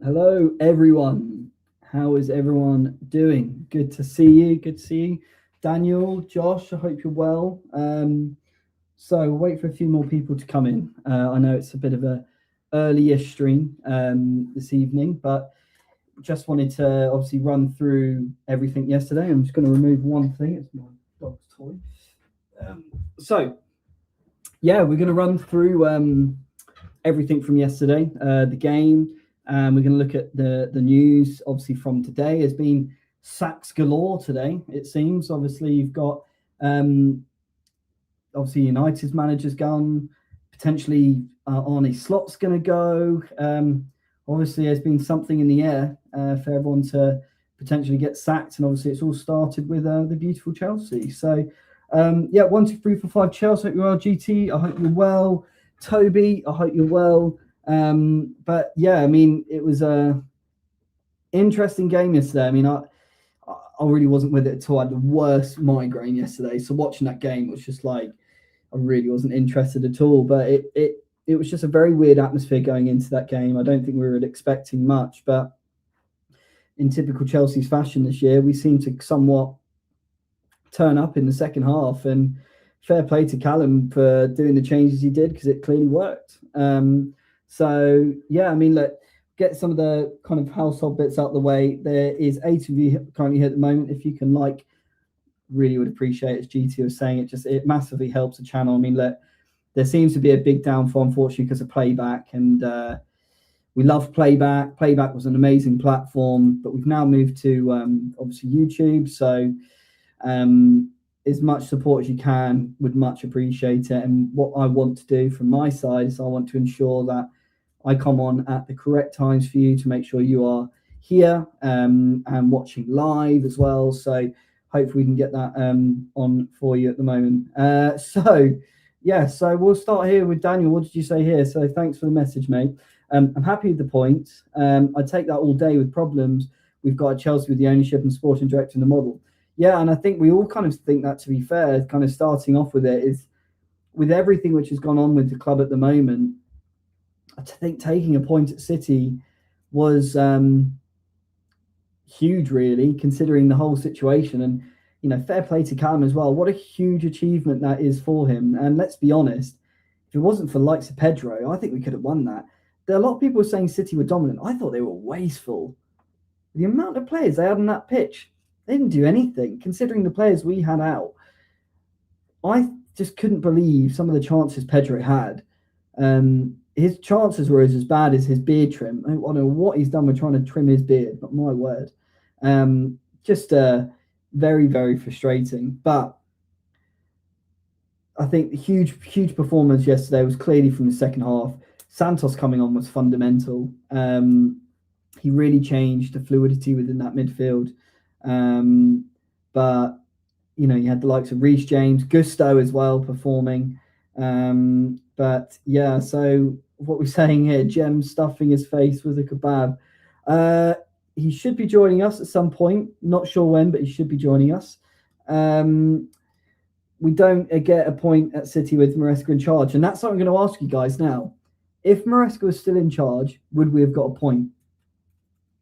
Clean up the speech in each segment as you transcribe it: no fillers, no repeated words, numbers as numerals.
Hello, everyone. How is everyone doing? Good to see you. Good to see you. Daniel, Josh, I hope you're well. So wait for a few more people to come in. I know it's a bit of a early-ish stream this evening, but just wanted to obviously run through everything yesterday. I'm just going to remove one thing. It's my dog's toy. Um, so yeah, we're going to run through everything from yesterday, the game. We're going to look at the news, obviously, from today. There's been sacks galore today, it seems. Obviously, you've got, obviously, United's manager's gone. Potentially, Arne Slot's going to go. Obviously, there's been something in the air for everyone to potentially get sacked. And obviously, it's all started with the beautiful Chelsea. So, yeah, 1, 2, 3, 4, 5. Chelsea, I hope you're well. GT, I hope you're well. Toby, I hope you're well. But yeah, I mean, it was a interesting game yesterday. I mean, I really wasn't with it at all. I had the worst migraine yesterday, so watching that game was just like I really wasn't interested at all. But it was just a very weird atmosphere going into that game. I don't think we were expecting much, but in typical Chelsea's fashion this year, we seemed to somewhat turn up in the second half. And fair play to Callum for doing the changes he did because it clearly worked. So yeah, I mean, look, get some of the kind of household bits out the way. There is 8 of you currently here at the moment. If you can really would appreciate it. As GT was saying, it massively helps the channel. I mean, look, there seems to be a big downfall, unfortunately, because of playback, and we love playback. Playback was an amazing platform, but we've now moved to obviously YouTube. So as much support as you can, would much appreciate it. And what I want to do from my side is I want to ensure that I come on at the correct times for you to make sure you are here and watching live as well. So hopefully we can get that on for you at the moment. So we'll start here with Daniel. What did you say here? So thanks for the message, mate. I'm happy with the point. I take that all day with problems. We've got Chelsea with the ownership and sporting director and the model. Yeah, and I think we all kind of think that, to be fair, kind of starting off with it is with everything which has gone on with the club at the moment, I think taking a point at City was huge, really, considering the whole situation. And, you know, fair play to Callum as well. What a huge achievement that is for him. And let's be honest, if it wasn't for the likes of Pedro, I think we could have won that. There are a lot of people saying City were dominant. I thought they were wasteful. The amount of players they had on that pitch, they didn't do anything, considering the players we had out. I just couldn't believe some of the chances Pedro had. His chances were as bad as his beard trim. I don't know what he's done with trying to trim his beard, but my word. Just very, very frustrating. But I think the huge performance yesterday was clearly from the second half. Santos coming on was fundamental. He really changed the fluidity within that midfield. But, you know, you had the likes of Reece James, Gusto as well performing. But yeah, so what we're saying here, Jem stuffing his face with a kebab. He should be joining us at some point. Not sure when, but he should be joining us. We don't get a point at City with Maresca in charge. And that's what I'm going to ask you guys now. If Maresca was still in charge, would we have got a point?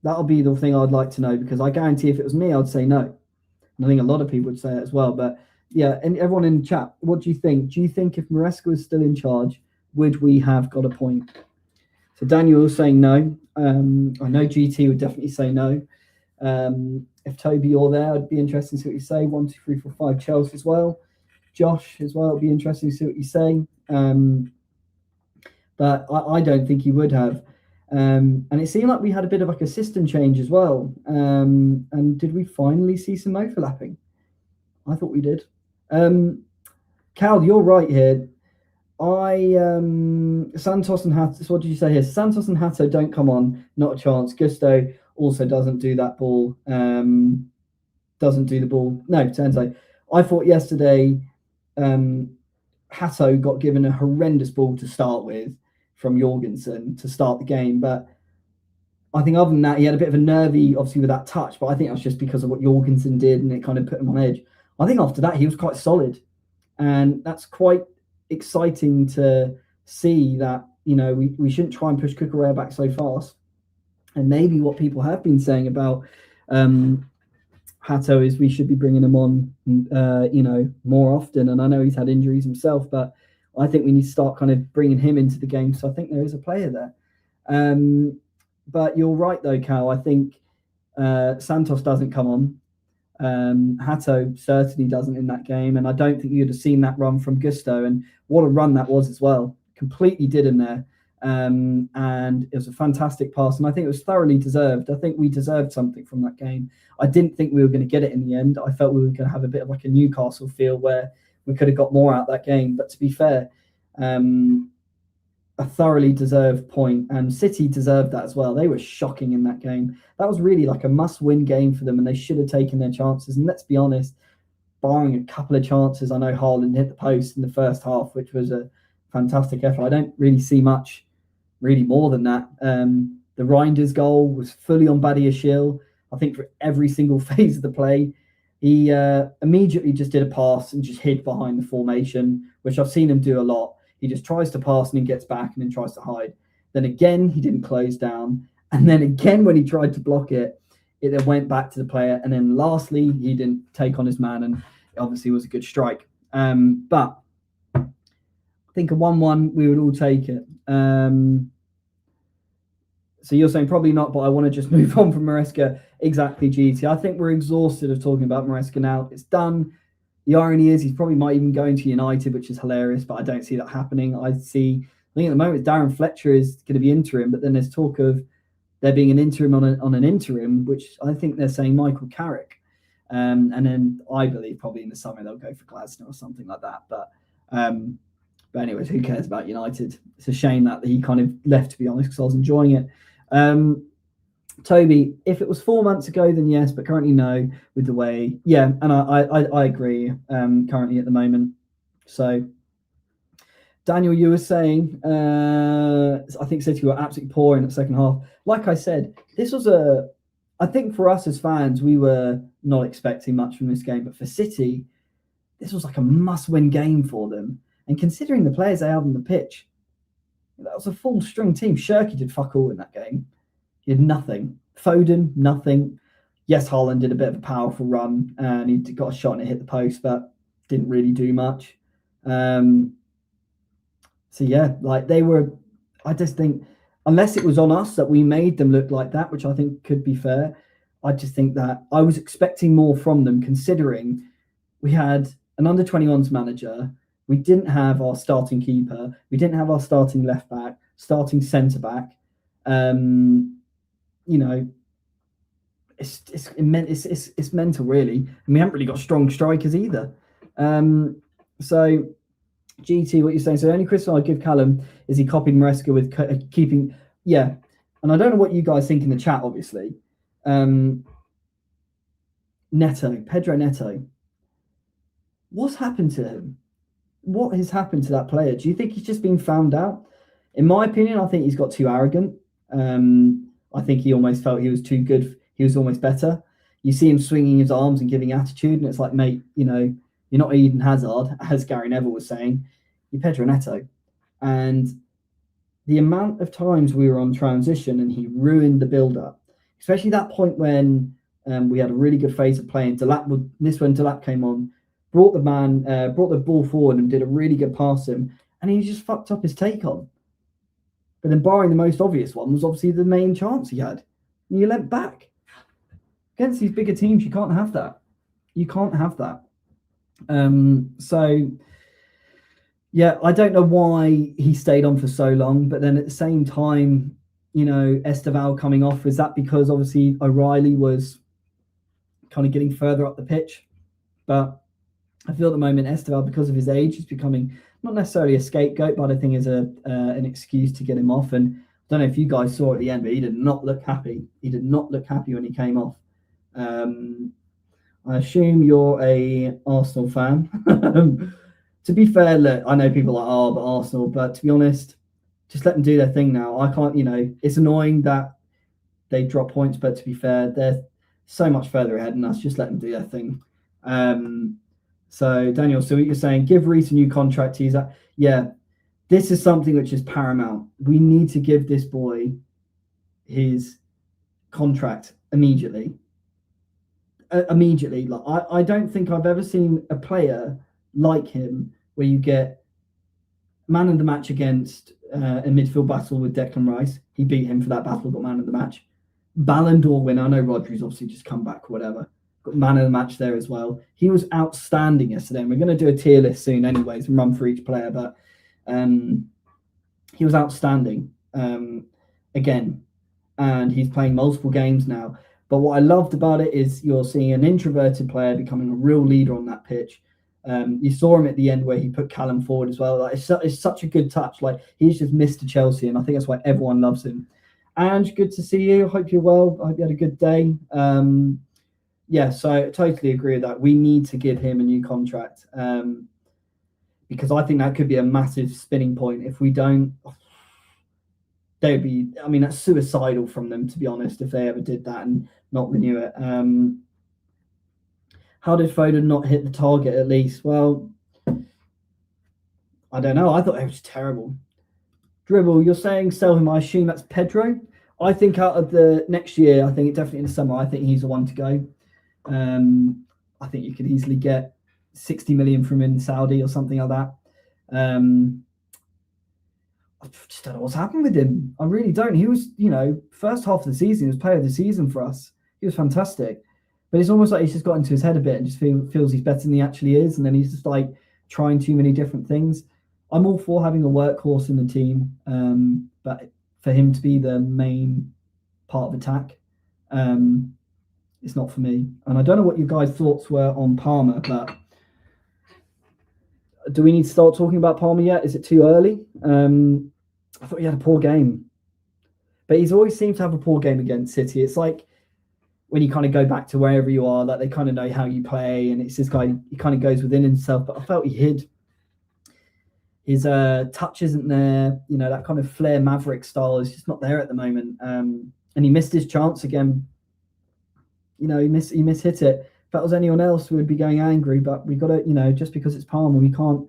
That'll be the thing I'd like to know, because I guarantee if it was me, I'd say no. And I think a lot of people would say it as well. But yeah, and everyone in the chat, what do you think? Do you think if Maresca was still in charge, would we have got a point? So Daniel was saying no. I know GT would definitely say no. If Toby, you're there, it'd be interesting to see what you say. 1, 2, 3, 4, 5 Chelsea as well. Josh as well, it'd be interesting to see what you say. But I don't think he would have. And it seemed like we had a bit of like a system change as well. And did we finally see some overlapping? I thought we did. Cal, you're right here. Santos and Hato, so what did you say here? Santos and Hato don't come on, not a chance. Gusto also doesn't do that ball. Doesn't do the ball. No, turns out. I thought yesterday Hato got given a horrendous ball to start with from Jorgensen to start the game. But I think other than that, he had a bit of a nervy, obviously, with that touch. But I think that was just because of what Jorgensen did, and it kind of put him on edge. I think after that, he was quite solid. And that's quite exciting to see that, you know, we shouldn't try and push Cucurella back so fast. And maybe what people have been saying about Hato is we should be bringing him on, more often. And I know he's had injuries himself, but I think we need to start kind of bringing him into the game. So I think there is a player there. But you're right, though, Cal. I think Santos doesn't come on. Hato certainly doesn't in that game. And I don't think you'd have seen that run from Gusto. And what a run that was as well. Completely did him there. And it was a fantastic pass. And I think it was thoroughly deserved. I think we deserved something from that game. I didn't think we were going to get it in the end. I felt we were going to have a bit of like a Newcastle feel where we could have got more out of that game. But to be fair, a thoroughly deserved point, and City deserved that as well. They were shocking in that game. That was really like a must-win game for them, and they should have taken their chances. And let's be honest, barring a couple of chances, I know Haaland hit the post in the first half, which was a fantastic effort. I don't really see much really more than that. The Reinders goal was fully on Badiashile. I think for every single phase of the play, he immediately just did a pass and just hid behind the formation, which I've seen him do a lot. He just tries to pass and then gets back and then tries to hide. Then again, he didn't close down. And then again, when he tried to block it, it then went back to the player. And then lastly, he didn't take on his man, and it obviously was a good strike. But I think a 1-1, we would all take it. So you're saying probably not, but I want to just move on from Maresca. Exactly, GT. I think we're exhausted of talking about Maresca now. It's done. The irony is he's probably might even going to United, which is hilarious, but I don't see that happening. I think at the moment Darren Fletcher is going to be interim, but then there's talk of there being an interim on an interim, which I think they're saying Michael Carrick. And then I believe probably in the summer they'll go for Glasner or something like that. But anyways, who cares about United? It's a shame that he kind of left, to be honest, because I was enjoying it. Toby, if it was 4 months ago, then yes, but currently no, with the way, yeah, and I agree, currently at the moment. So, Daniel, you were saying, I think City were absolutely poor in the second half. Like I said, this was I think for us as fans, we were not expecting much from this game, but for City, this was like a must-win game for them. And considering the players they had on the pitch, that was a full-string team. Shirky did fuck all in that game. He did nothing. Foden, nothing. Yes, Haaland did a bit of a powerful run and he got a shot and it hit the post, but didn't really do much. So yeah, like they were, I just think, unless it was on us that we made them look like that, which I think could be fair, I just think that I was expecting more from them, considering we had an under-21s manager, we didn't have our starting keeper, we didn't have our starting left back, starting centre back. It's mental, really, and we haven't really got strong strikers either. So, GT, what you're saying? So the only criticism I'd give Callum is he copied Maresca with keeping, yeah. And I don't know what you guys think in the chat, obviously. Pedro Neto. What's happened to him? What has happened to that player? Do you think he's just been found out? In my opinion, I think he's got too arrogant. I think he almost felt he was too good. He was almost better. You see him swinging his arms and giving attitude, and it's like, mate, you're not Eden Hazard, as Gary Neville was saying. You're Pedro Neto. And the amount of times we were on transition and he ruined the build-up, especially that point when we had a really good phase of playing. When Delap came on, brought the ball forward and did a really good pass to him, and he just fucked up his take on. But then barring the most obvious one was obviously the main chance he had. And you leant back. Against these bigger teams, you can't have that. You can't have that. So, yeah, I don't know why he stayed on for so long. But then at the same time, Esteval coming off, was that because obviously O'Reilly was kind of getting further up the pitch? But I feel at the moment Esteval, because of his age, is becoming not necessarily a scapegoat, but I think is an excuse to get him off. And I don't know if you guys saw at the end, but he did not look happy. He did not look happy when he came off. I assume you're a Arsenal fan. To be fair, look, I know people are like, but Arsenal, but to be honest, just let them do their thing now. I can't, it's annoying that they drop points, but to be fair, they're so much further ahead than us. Just let them do their thing. So, Daniel, so what you're saying, give Reece a new contract. Yeah, this is something which is paramount. We need to give this boy his contract immediately. Immediately, like I don't think I've ever seen a player like him where you get man of the match against a midfield battle with Declan Rice. He beat him for that battle, got man of the match. Ballon d'Or winner. I know Rodri's obviously just come back or whatever. Got man of the match there as well. He was outstanding yesterday. And we're going to do a tier list soon anyways and run for each player. But he was outstanding again. And he's playing multiple games now. But what I loved about it is you're seeing an introverted player becoming a real leader on that pitch. You saw him at the end where he put Callum forward as well. Like it's such a good touch. Like he's just Mr. Chelsea, and I think that's why everyone loves him. And good to see you. Hope you're well. I hope you had a good day. Yeah, so I totally agree with that. We need to give him a new contract because I think that could be a massive spinning point. If we don't, they'd be. I mean, that's suicidal from them, to be honest, if they ever did that and not renew it. How did Foden not hit the target at least? Well, I don't know. I thought it was terrible. Dribble, you're saying sell him. I assume that's Pedro. I think out of the next year, I think definitely in the summer, I think he's the one to go. I think you could easily get 60 million from in Saudi or something like that. I just don't know what's happened with him. I really don't. He was, first half of the season, he was player of the season for us. He was fantastic. But it's almost like he's just got into his head a bit and just feels he's better than he actually is. And then he's just like trying too many different things. I'm all for having a workhorse in the team, but for him to be the main part of attack, it's not for me. And I don't know what you guys' thoughts were on Palmer, but do we need to start talking about Palmer yet? Is it too early? I thought he had a poor game, but he's always seemed to have a poor game against City. It's like when you kind of go back to wherever you are, that they kind of know how you play, and it's this guy, he kind of goes within himself, but I felt he hid. His touch isn't there, that kind of Flair Maverick style is just not there at the moment. And he missed his chance again. He mishit it. If that was anyone else, we would be going angry, but we got to, just because it's Palmer, we can't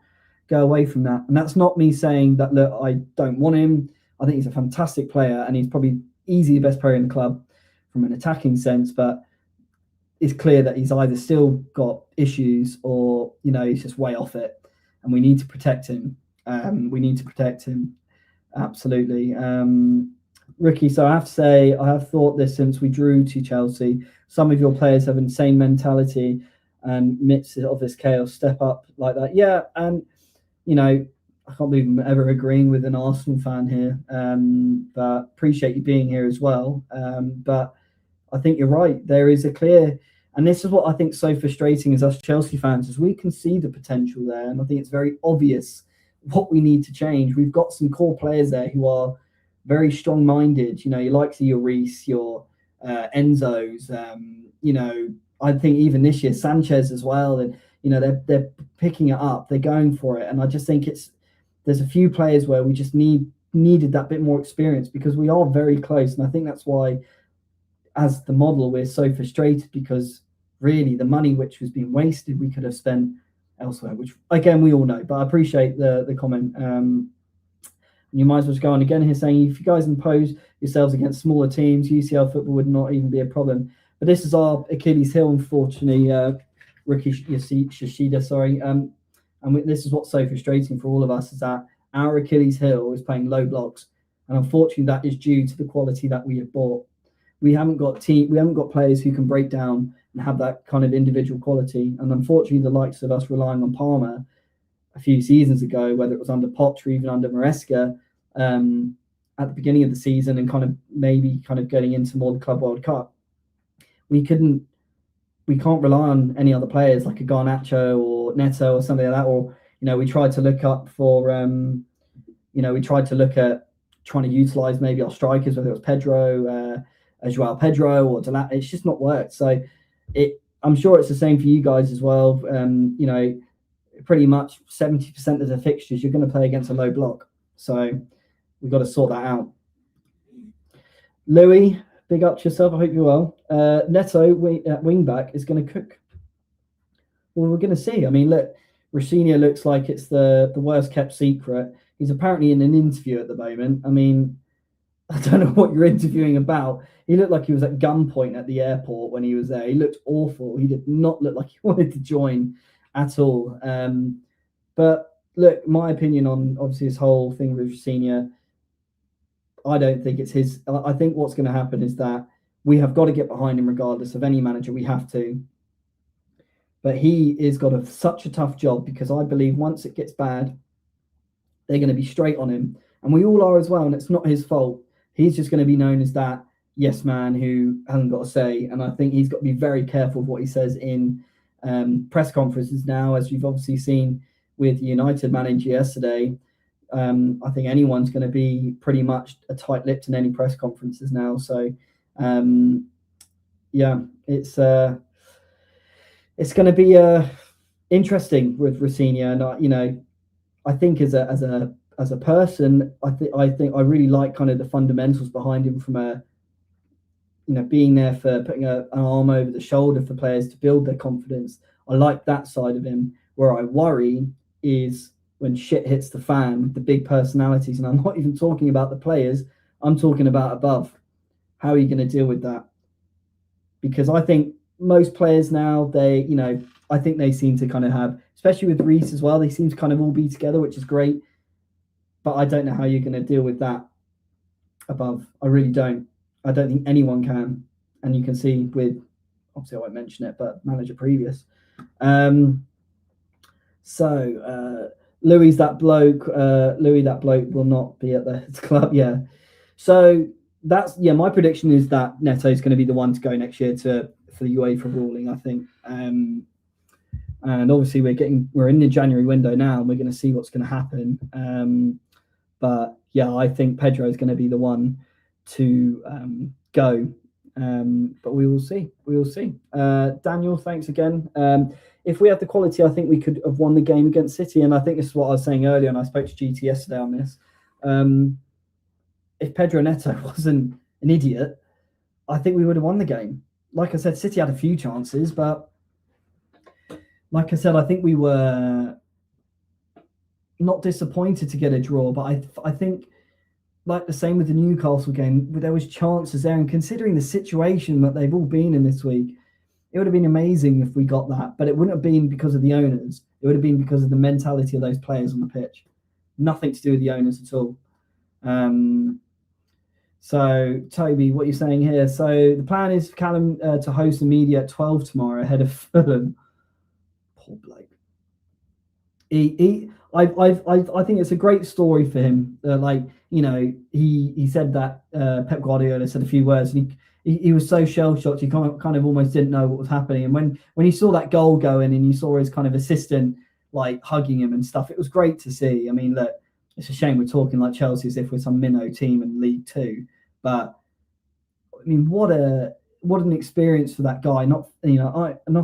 go away from that. And that's not me saying that, look, I don't want him. I think he's a fantastic player, and he's probably easily the best player in the club from an attacking sense, but it's clear that he's either still got issues or, he's just way off it, and we need to protect him. Absolutely. Ricky, so I have to say, I have thought this since we drew to Chelsea. Some of your players have insane mentality, and midst of this chaos, step up like that. Yeah, and, I can't believe I'm ever agreeing with an Arsenal fan here, but appreciate you being here as well. But I think you're right. There is a clear, and this is what I think is so frustrating as us Chelsea fans, is we can see the potential there, and I think it's very obvious what we need to change. We've got some core players there who are very strong-minded. You like your Reece, your Enzo's. I think even this year Sanchez as well, and they're picking it up. They're going for it, and I just think there's a few players where we just needed that bit more experience, because we are very close, and I think that's why, as the model, we're so frustrated, because really the money which was being wasted, we could have spent elsewhere, which again we all know. But I appreciate the comment. You might as well just go on again here saying, if you guys impose yourselves against smaller teams, UCL football would not even be a problem. But this is our Achilles heel, unfortunately, Ricky Shishida, sorry. And this is what's so frustrating for all of us, is that our Achilles heel is playing low blocks, and unfortunately that is due to the quality that we have bought. We haven't got players who can break down and have that kind of individual quality. And unfortunately, the likes of us relying on Palmer a few seasons ago, whether it was under Poch or even under Maresca, at the beginning of the season, and kind of getting into more the Club World Cup, we can't rely on any other players like a Garnacho or Neto or something like that. Or, we tried to look up for, trying to utilize maybe our strikers, whether it was Pedro, Joao Pedro or Delat. It's just not worked. So I'm sure it's the same for you guys as well. Pretty much 70% of the fixtures you're going to play against a low block. So we've got to sort that out. Louis, big up to yourself. I hope you're well. Neto wing back is going to cook. Well, we're going to see. I mean, look, Roshinha looks like it's the worst kept secret. He's apparently in an interview at the moment. I mean, I don't know what you're interviewing about. He looked like he was at gunpoint at the airport when he was there. He looked awful. He did not look like he wanted to join at all. But look, my opinion on obviously this whole thing with Senior, I don't think it's his. I think what's going to happen is that we have got to get behind him regardless of any manager. We have to. But he is got such a tough job, because I believe once it gets bad, they're going to be straight on him. And we all are as well. And it's not his fault. He's just going to be known as that yes man who hasn't got a say. And I think he's got to be very careful of what he says in press conferences now, as you've obviously seen with United manager yesterday. I think anyone's going to be pretty much a tight-lipped in any press conferences now. So, yeah, it's going to be interesting with Rosenior. And I think as a person, I think I really like kind of the fundamentals behind him, from being there for putting an arm over the shoulder for players to build their confidence. I like that side of him. Where I worry is when shit hits the fan, the big personalities, and I'm not even talking about the players, I'm talking about above. How are you going to deal with that? Because I think most players now, I think they seem to kind of have, especially with Reece as well, they seem to kind of all be together, which is great. But I don't know how you're going to deal with that above. I really don't. I don't think anyone can. And you can see with, obviously I won't mention it, but manager previous. Louis, that bloke will not be at the club. Yeah. So that's, my prediction is that Neto is going to be the one to go next year for the UEFA ruling, I think. And obviously we're in the January window now, and we're going to see what's going to happen. But yeah, I think Pedro is going to be the one to go. But we will see. Daniel, thanks again. If we had the quality, I think we could have won the game against City. And I think this is what I was saying earlier, and I spoke to GT yesterday on this. If Pedro Neto wasn't an idiot, I think we would have won the game. Like I said, City had a few chances, but like I said, I think we were not disappointed to get a draw. But I think, like the same with the Newcastle game, there was chances there. And considering the situation that they've all been in this week, it would have been amazing if we got that. But it wouldn't have been because of the owners. It would have been because of the mentality of those players on the pitch. Nothing to do with the owners at all. So, Toby, what are you saying here? So, the plan is for Callum to host the media at 12 tomorrow ahead of Fulham. Poor bloke. I think it's a great story for him. He said that Pep Guardiola said a few words, and he was so shell-shocked, he kind of almost didn't know what was happening. And when he saw that goal go in, and you saw his kind of assistant like hugging him and stuff, it was great to see. I mean, look, it's a shame we're talking like Chelsea as if we're some minnow team in League Two, but I mean, what an experience for that guy. Not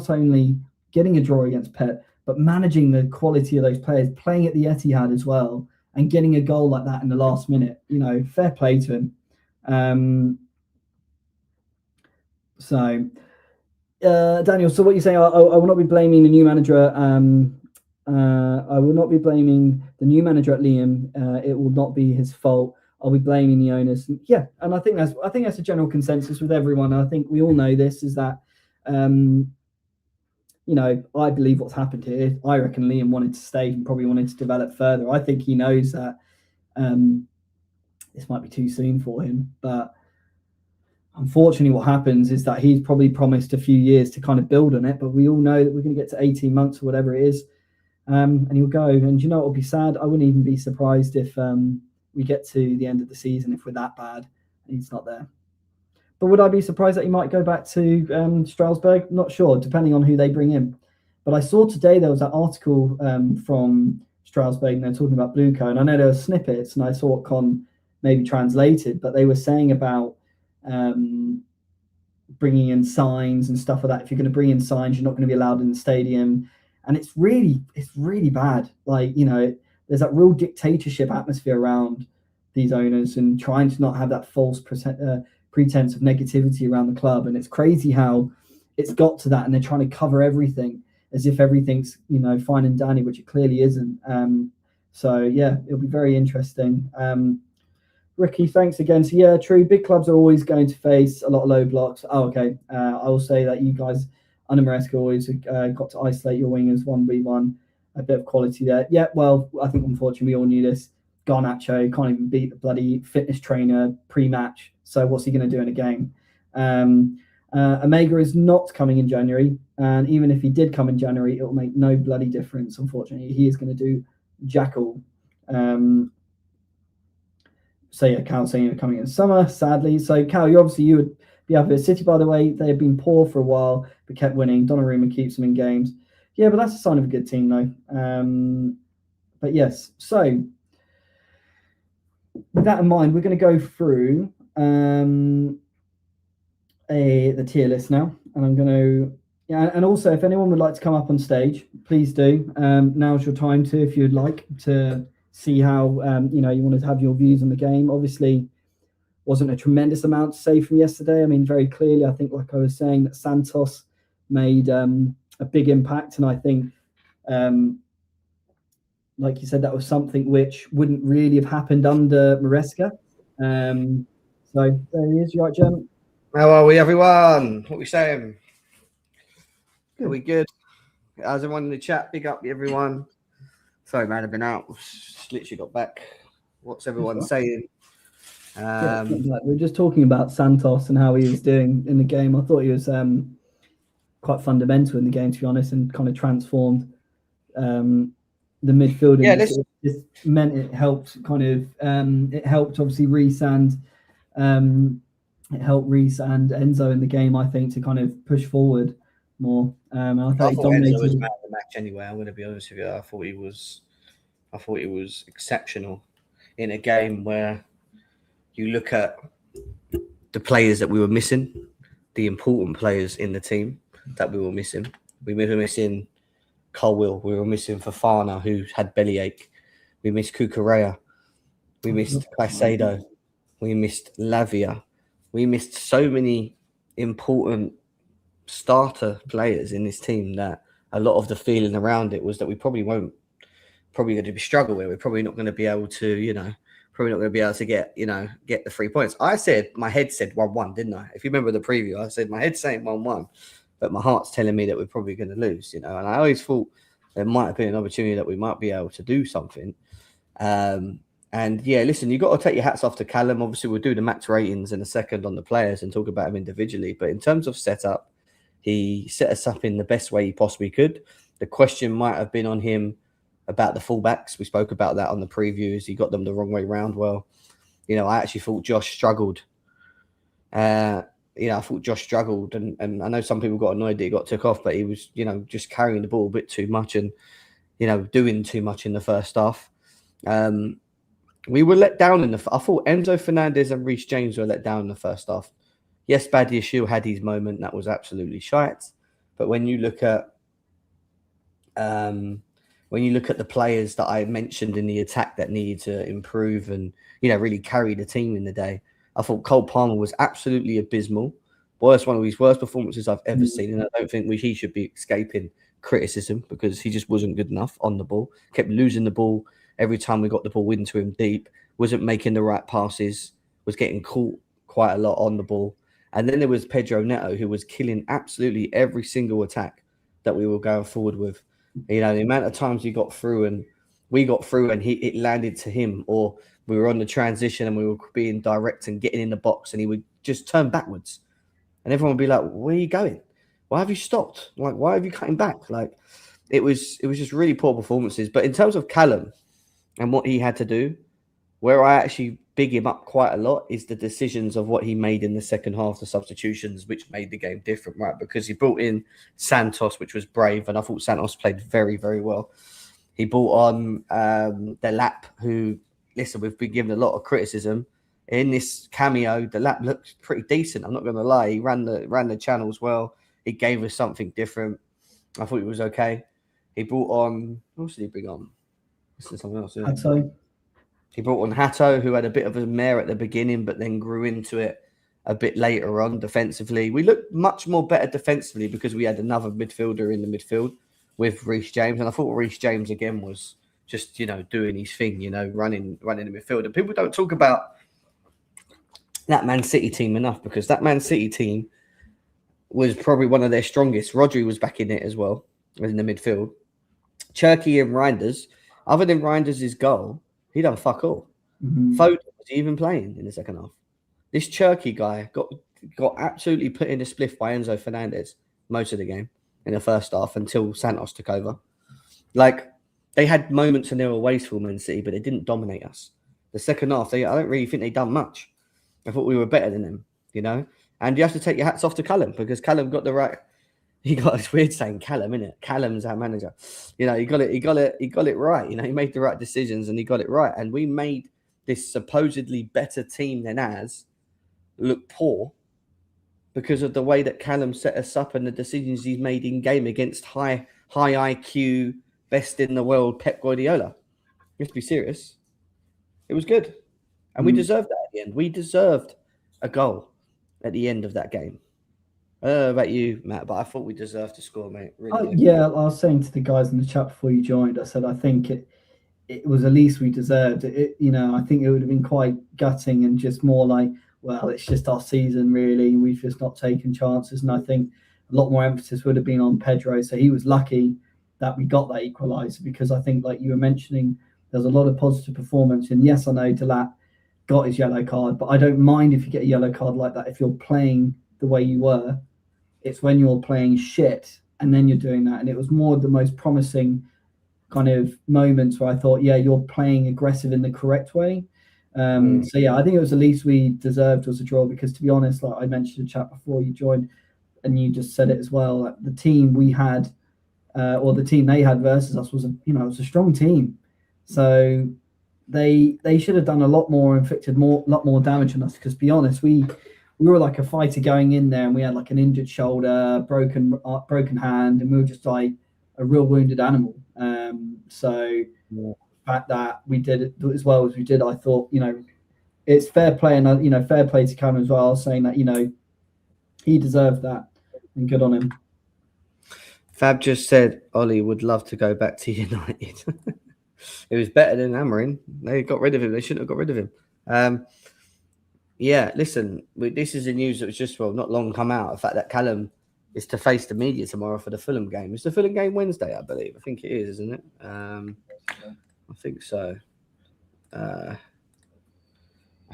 only getting a draw against Pep, but managing the quality of those players, playing at the Etihad as well, and getting a goal like that in the last minute. Fair play to him. Daniel, so what you're saying, I will not be blaming the new manager. I will not be blaming the new manager at Liam. It will not be his fault. I'll be blaming the owners. Yeah, and I think that's a general consensus with everyone. I think we all know this is that. I believe what's happened here. I reckon Liam wanted to stay and probably wanted to develop further. I think he knows that this might be too soon for him. But unfortunately, what happens is that he's probably promised a few years to kind of build on it. But we all know that we're going to get to 18 months or whatever it is. And he'll go. And what will be sad? I wouldn't even be surprised if we get to the end of the season, if we're that bad, and he's not there. But would I be surprised that he might go back to Strasbourg? Not sure, depending on who they bring in. But I saw today there was that article from Strasbourg, and they're talking about Blueco. And I know there were snippets, and I saw what Con maybe translated, but they were saying about bringing in signs and stuff like that. If you're going to bring in signs, you're not going to be allowed in the stadium. And it's really bad. There's that real dictatorship atmosphere around these owners, and trying to not have that false pretense of negativity around the club. And it's crazy how it's got to that, and they're trying to cover everything as if everything's fine and dandy, which it clearly isn't. So yeah, it'll be very interesting. Ricky, thanks again. So yeah, true. Big clubs are always going to face a lot of low blocks. Oh, okay. I will say that you guys under Maresca always got to isolate your wingers 1v1. A bit of quality there. Yeah, well, I think unfortunately we all knew this. Garnacho can't even beat the bloody fitness trainer pre-match. So what's he going to do in a game? Omega is not coming in January, and even if he did come in January, it will make no bloody difference. Unfortunately, he is going to do jackal. So yeah, Cal saying you're coming in summer, sadly. So Cal, you would be up at City, by the way. They have been poor for a while, but kept winning. Donnarumma keeps them in games. Yeah, but that's a sign of a good team, though. But yes, so with that in mind, we're going to go through the tier list now, and I'm going to. Yeah, and also, if anyone would like to come up on stage, please do. Now's your time to, if you'd like to see how you wanted to have your views on the game. Obviously, wasn't a tremendous amount to say from yesterday. I mean, very clearly, I think, like I was saying, that Santos made a big impact, and I think, like you said, that was something which wouldn't really have happened under Maresca. So there he is. You right, Jem? How are we, everyone? What are we saying? Good. Are we good? How's everyone in the chat? Big up, everyone. Sorry, man, I've been out. Just literally got back. What's everyone saying? We're just talking about Santos and how he was doing in the game. I thought he was quite fundamental in the game, to be honest, and kind of transformed the midfield. Yeah, this meant it helped kind of it helped obviously Reece and Enzo in the game, I think, to kind of push forward more. I thought Enzo was man of the match anyway. I'm going to be honest with you. I thought he was exceptional in a game where you look at the players that we were missing, the important players in the team that we were missing. We were missing Colwill. We were missing Fofana, who had bellyache. We missed Cucurella. We missed Caicedo. We missed Lavia. We missed so many important starter players in this team that a lot of the feeling around it was that we probably going to be struggle with. We're probably not going to be able to, get the 3 points. I said, my head said 1-1, didn't I? If you remember the preview, I said my head's saying 1-1, but my heart's telling me that we're probably going to lose, and I always thought there might have been an opportunity that we might be able to do something. And yeah, listen, you've got to take your hats off to Callum. Obviously, we'll do the max ratings in a second on the players and talk about them individually. But in terms of setup, he set us up in the best way he possibly could. The question might have been on him about the fullbacks. We spoke about that on the previews. He got them the wrong way round. Well, I actually thought Josh struggled. I thought Josh struggled. And I know some people got annoyed that he got took off, but he was, just carrying the ball a bit too much and, doing too much in the first half. We were let down I thought Enzo Fernandez and Reece James were let down in the first half. Yes, Badiashile had his moment. That was absolutely shite. But when you look at the players that I mentioned in the attack that needed to improve and, really carry the team in the day, I thought Cole Palmer was absolutely abysmal. One of his worst performances I've ever seen. And I don't think he should be escaping criticism because he just wasn't good enough on the ball. Kept losing the ball every time we got the ball into him deep. Wasn't making the right passes. Was getting caught quite a lot on the ball. And then there was Pedro Neto, who was killing absolutely every single attack that we were going forward with. The amount of times we got through and it landed to him, or we were on the transition and we were being direct and getting in the box and he would just turn backwards. And everyone would be like, where are you going? Why have you stopped? Like, why have you cutting back? Like, it was just really poor performances. But in terms of Callum and what he had to do, where I actually big him up quite a lot is the decisions of what he made in the second half, the substitutions, which made the game different, right? Because he brought in Santos, which was brave, and I thought Santos played very, very well. He brought on Delap, who, listen, we've been given a lot of criticism. In this cameo, Delap looked pretty decent. I'm not going to lie. He ran the channels well. He gave us something different. I thought it was okay. He brought on, what else did he bring on? This is something else. He brought on Hato, who had a bit of a mare at the beginning, but then grew into it a bit later on defensively. We looked much more better defensively because we had another midfielder in the midfield with Reece James. And I thought Reece James, again, was just, doing his thing, running the midfield. And people don't talk about that Man City team enough, because that Man City team was probably one of their strongest. Rodri was back in it as well, in the midfield. Cherki and Reinders, other than Reinders' goal, he done fuck all. Mhm. Foden was even playing in the second half. This Cherki guy got absolutely put in a spliff by Enzo Fernandez most of the game in the first half until Santos took over. Like, they had moments and they were wasteful, Man City, but they didn't dominate us. The second half, I don't really think they done much. I thought we were better than them, you know? And you have to take your hats off to Callum, because Callum got the right. It's weird saying Callum, isn't it? Callum's our manager. You know, he got it right. You know, he made the right decisions and he got it right. And we made this supposedly better team than ours look poor because of the way that Callum set us up and the decisions he's made in game against high IQ, best in the world Pep Guardiola. You have to be serious. It was good. And we deserved that at the end. We deserved a goal at the end of that game. I don't know about you, Matt, but I thought we deserved to score, mate. Really. Yeah, I was saying to the guys in the chat before you joined, I said I think it was the least we deserved. You know, I think it would have been quite gutting and just more like, well, it's just our season, really. We've just not taken chances. And I think a lot more emphasis would have been on Pedro. So he was lucky that we got that equaliser, because I think, like you were mentioning, there's a lot of positive performance. And yes, I know Delap got his yellow card, but I don't mind if you get a yellow card like that if you're playing the way you were. It's when you're playing shit and then you're doing that. And it was more of the most promising kind of moments where I thought, yeah, you're playing aggressive in the correct way. So, yeah, I think it was the least we deserved was a draw, because, to be honest, like I mentioned in the chat before you joined, and you just said it as well, like the team we had or the team they had versus us was it was a strong team. So they should have done a lot more, inflicted lot more damage on us, because, to be honest, we were like a fighter going in there, and we had like an injured shoulder, broken hand, and we were just like a real wounded animal. So the fact that we did it as well as we did, I thought, it's fair play, and fair play to Callum as well, saying that he deserved that, and good on him. Fab just said Ollie would love to go back to United. It was better than Amorim. They got rid of him. They shouldn't have got rid of him. Yeah, listen, this is the news that was just, not long come out. The fact that Callum is to face the media tomorrow for the Fulham game. It's the Fulham game Wednesday, I believe. I think it is, isn't it? I think so. I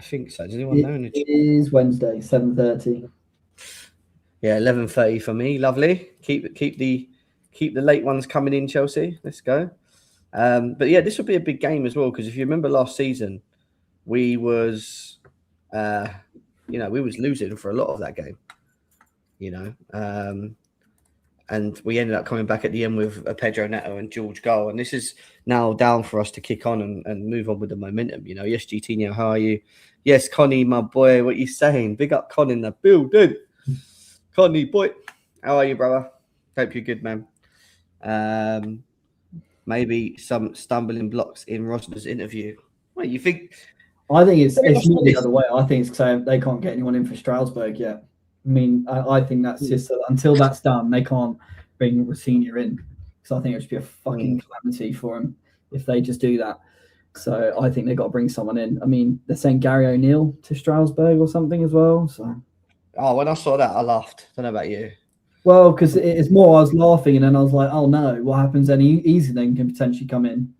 think so. Does anyone know? It is Wednesday, 7:30. Yeah, 11:30 for me. Lovely. Keep the late ones coming in, Chelsea. Let's go. But yeah, this will be a big game as well, because if you remember last season, we was losing for a lot of that game, and we ended up coming back at the end with a Pedro Neto and George goal. And this is now down for us to kick on and move on with the momentum. Yes, GT, how are you? Yes, Connie, my boy, what you saying? Big up Con in the building. Connie, boy, how are you, brother? Hope you're good, man. Maybe some stumbling blocks in Rosner's interview. What you think? I think it's more the other way. I think it's saying they can't get anyone in for Strasbourg yet. I mean, I think that's just until that's done, they can't bring Rosenior in, because I think it would just be a fucking calamity for them if they just do that. So I think they've got to bring someone in. I mean, they're saying Gary O'Neill to Strasbourg or something as well. So. Oh, when I saw that, I laughed. Don't know about you. Well, because it's more I was laughing, and then I was like, oh no, what happens then? Easy then can potentially come in.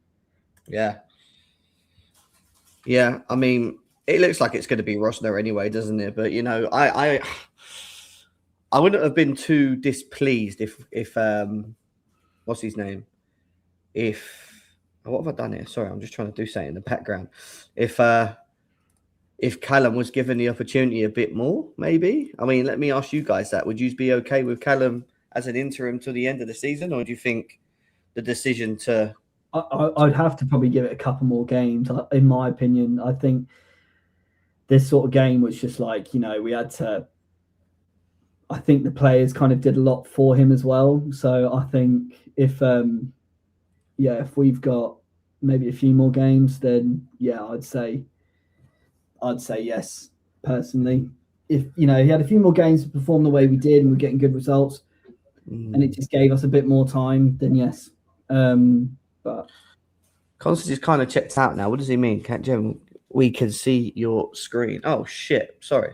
Yeah. Yeah, I mean, it looks like it's going to be Rosner anyway, doesn't it? But, I wouldn't have been too displeased if what's his name? What have I done here? Sorry, I'm just trying to do something in the background. If Callum was given the opportunity a bit more, maybe. I mean, let me ask you guys that. Would you be okay with Callum as an interim till the end of the season, or do you think the decision to... I'd have to probably give it a couple more games, in my opinion. I think this sort of game was just like, we had to... I think the players kind of did a lot for him as well. So I think if we've got maybe a few more games, then I'd say yes, personally. If he had a few more games to perform the way we did and we're getting good results, and it just gave us a bit more time, then yes. But Constance is kind of checked out now. What does he mean? We can see your screen. Oh shit! Sorry,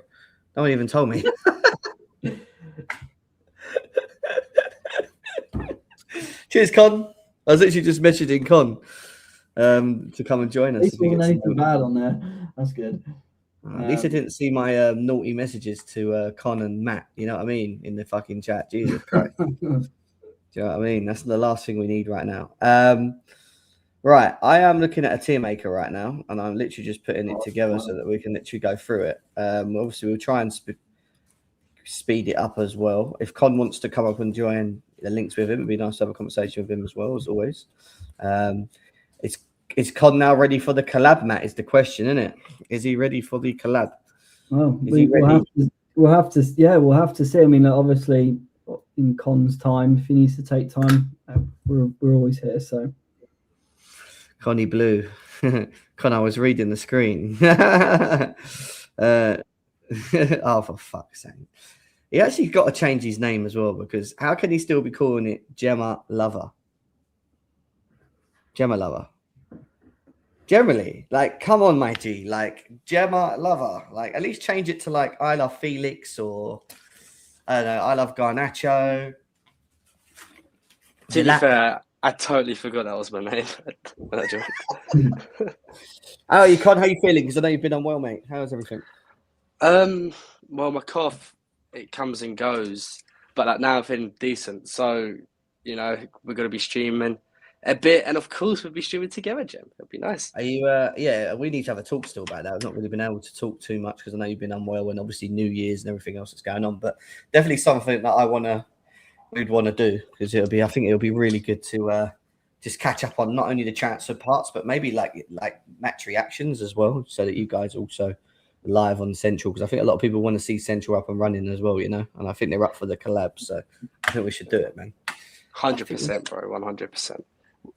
no one even told me. Cheers, Con. I was literally just messaging Con to come and join us. At least wasn't anything bad on there. That's good. At least I didn't see my naughty messages to Con and Matt. You know what I mean? In the fucking chat. Jesus Christ. Do you know what I mean? That's the last thing we need right now. Right. I am looking at a tier maker right now, and I'm literally just putting it together so that we can literally go through it. Obviously, we'll try and speed it up as well. If Con wants to come up and join, the links with him, it'd be nice to have a conversation with him as well, as always. Is Con now ready for the collab, Matt? Is the question, isn't it? Is he ready for the collab? Well, we'll have to see. I mean, obviously, in Con's time, if he needs to take time, we're always here. So, Connie Blue, Con, I was reading the screen. Oh, for fuck's sake! He actually got to change his name as well, because how can he still be calling it Gemma Lover? Gemma Lover. Generally, like, come on, my G, like Gemma Lover, like at least change it to like I Love Felix, or I don't know, I Love Garnacho. To be fair, I totally forgot that was my name when I joined. Oh, you can't. How you feeling? Because I know you've been unwell, mate. How's everything? Well, my cough, it comes and goes, but like now I'm feeling decent. So, you know, we're gonna be streaming a bit, and of course we'll be streaming together, Jem. It'll be nice. Are you? Yeah, we need to have a talk still about that. I've not really been able to talk too much because I know you've been unwell, and obviously New Year's and everything else that's going on. But definitely something that we'd want to do, because I think it'll be really good to just catch up on not only the transfer parts, but maybe like match reactions as well, so that you guys also live on Central, because I think a lot of people want to see Central up and running as well, you know, and I think they're up for the collab, so I think we should do it, man. 100%, bro. 100%.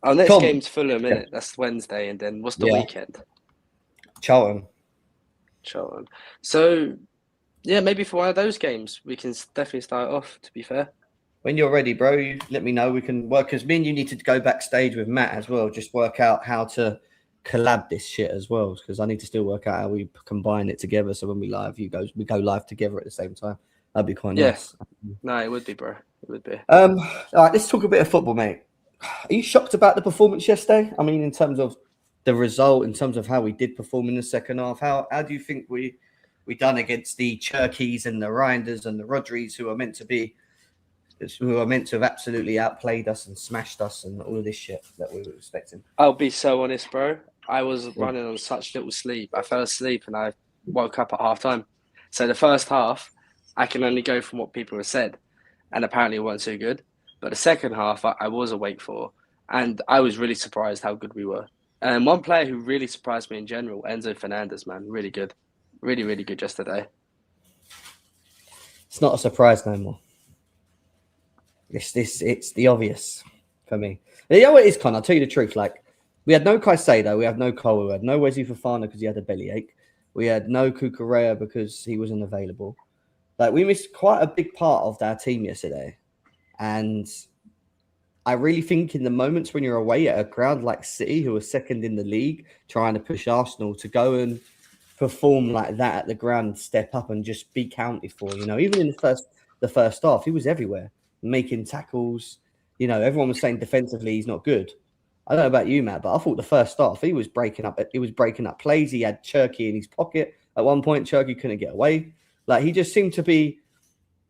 Our next game's Fulham, innit? That's Wednesday, and then what's the weekend? Charlton. So, yeah, maybe for one of those games, we can definitely start off, to be fair. When you're ready, bro, you let me know. We can work, because me and you need to go backstage with Matt as well, just work out how to collab this shit as well, because I need to still work out how we combine it together, so when we go live together at the same time. That'd be quite nice. No, it would be, bro. It would be. All right, let's talk a bit of football, mate. Are you shocked about the performance yesterday? I mean, in terms of the result, in terms of how we did perform in the second half, how do you think we done against the Cherkis and the Reinders and the Rodris, who are meant to have absolutely outplayed us and smashed us and all of this shit that we were expecting? I'll be so honest, bro. I was running on such little sleep. I fell asleep and I woke up at halftime. So the first half, I can only go from what people have said, and apparently it weren't too good. But the second half, I was awake for, and I was really surprised how good we were. And one player who really surprised me in general, Enzo Fernandez, man, really good. Really, really good yesterday. It's not a surprise no more. It's the obvious for me. You know what it is, Con? I'll tell you the truth. Like, we had no Caicedo, we had no Cole, we had no Wesley Fofana because he had a bellyache. We had no Cucurella because he wasn't available. Like, we missed quite a big part of our team yesterday. And I really think in the moments when you're away at a ground like City, who are second in the league, trying to push Arsenal, to go and perform like that at the ground, step up and just be counted for, you know, even in the first half, he was everywhere, making tackles. You know, everyone was saying defensively he's not good. I don't know about you, Matt, but I thought the first half he was breaking up plays. He had Cherky in his pocket. At one point, Cherky couldn't get away. Like, he just seemed to be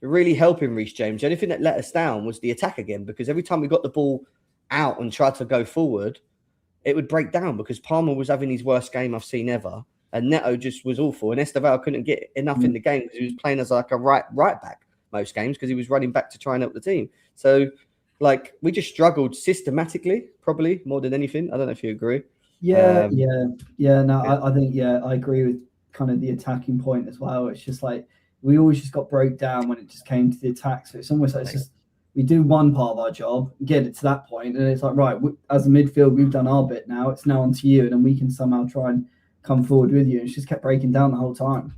really helping Reece James. The only thing that let us down was the attack again, because every time we got the ball out and tried to go forward, it would break down, because Palmer was having his worst game I've seen ever, and Neto just was awful, and Esteval couldn't get enough in the game because he was playing as like a right back most games, because he was running back to try and help the team. So, like, we just struggled systematically, probably more than anything. I don't know if you agree. Yeah. I think I agree with kind of the attacking point as well. It's just like we always just got broke down when it just came to the attack. So it's almost like it's just we do one part of our job, get it to that point, and it's like, right, as a midfield, we've done our bit now. It's now on to you, and then we can somehow try and come forward with you. And it's just kept breaking down the whole time.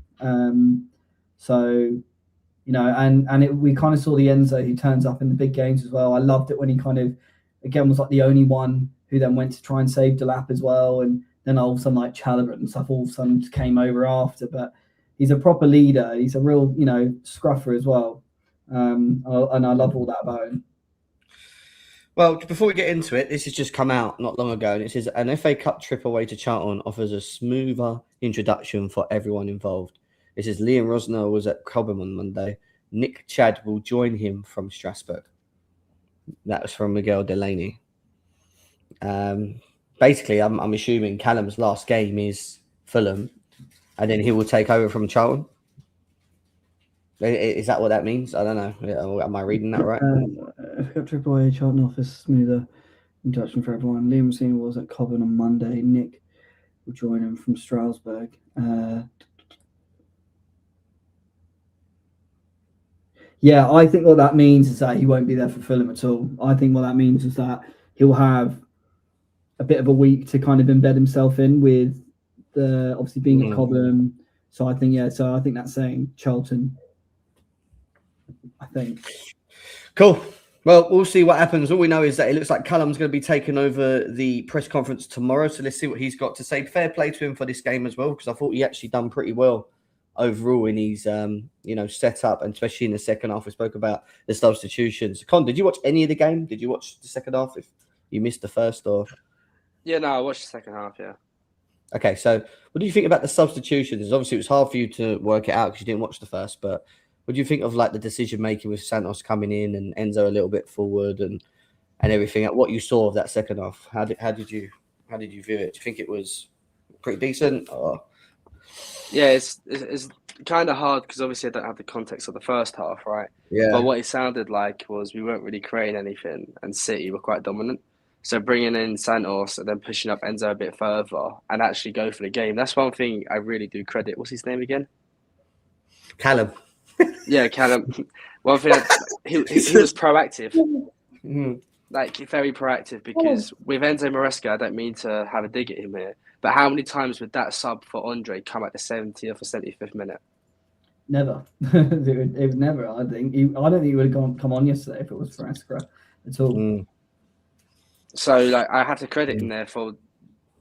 So, you know, and we kind of saw the Enzo who turns up in the big games as well. I loved it when he kind of, again, was like the only one who then went to try and save Delap as well. And then all of a sudden like Chalobah and stuff all of a sudden just came over after. But he's a proper leader. He's a real, scruffer as well. And I love all that about him. Well, before we get into it, this has just come out not long ago, and it says an FA Cup trip away to Charlton offers a smoother introduction for everyone involved. It says Liam Rosner was at Cobham on Monday. Nick Chad will join him from Strasbourg. That was from Miguel Delaney. Basically, I'm assuming Callum's last game is Fulham, and then he will take over from Charlton. Is that what that means? I don't know. Am I reading that right? Triple A Charlton offers smoother introduction for everyone. Liam Rosner was at Cobham on Monday. Nick will join him from Strasbourg. Yeah, I think what that means is that he won't be there for Fulham at all. I think what that means is that he'll have a bit of a week to kind of embed himself in with the obviously being at Cobham. So I think that's saying Charlton. I think. Cool. Well, we'll see what happens. All we know is that it looks like Callum's going to be taking over the press conference tomorrow. So let's see what he's got to say. Fair play to him for this game as well, because I thought he actually done pretty well overall in his, set up, and especially in the second half. We spoke about the substitutions. Con, did you watch any of the game? Did you watch the second half if you missed the first? Or Yeah, no, I watched the second half, yeah. Okay, so what do you think about the substitutions? Obviously, it was hard for you to work it out because you didn't watch the first, but what do you think of like the decision making with Santos coming in and Enzo a little bit forward and everything? What you saw of that second half, how did you view it? Do you think it was pretty decent? Or yeah, it's kind of hard because obviously I don't have the context of the first half, right? Yeah. But what it sounded like was we weren't really creating anything, and City were quite dominant. So bringing in Santos and then pushing up Enzo a bit further and actually go for the game. That's one thing I really do credit. What's his name again? Callum. Yeah, Callum. One thing, he was proactive. Like, very proactive, because with Enzo Maresca, I don't mean to have a dig at him here, but how many times would that sub for Andre come at the 70th or 75th minute? Never. it would never, I think. I don't think he would have come on yesterday if it was for Maresca at all. So, like, I have to credit him there for,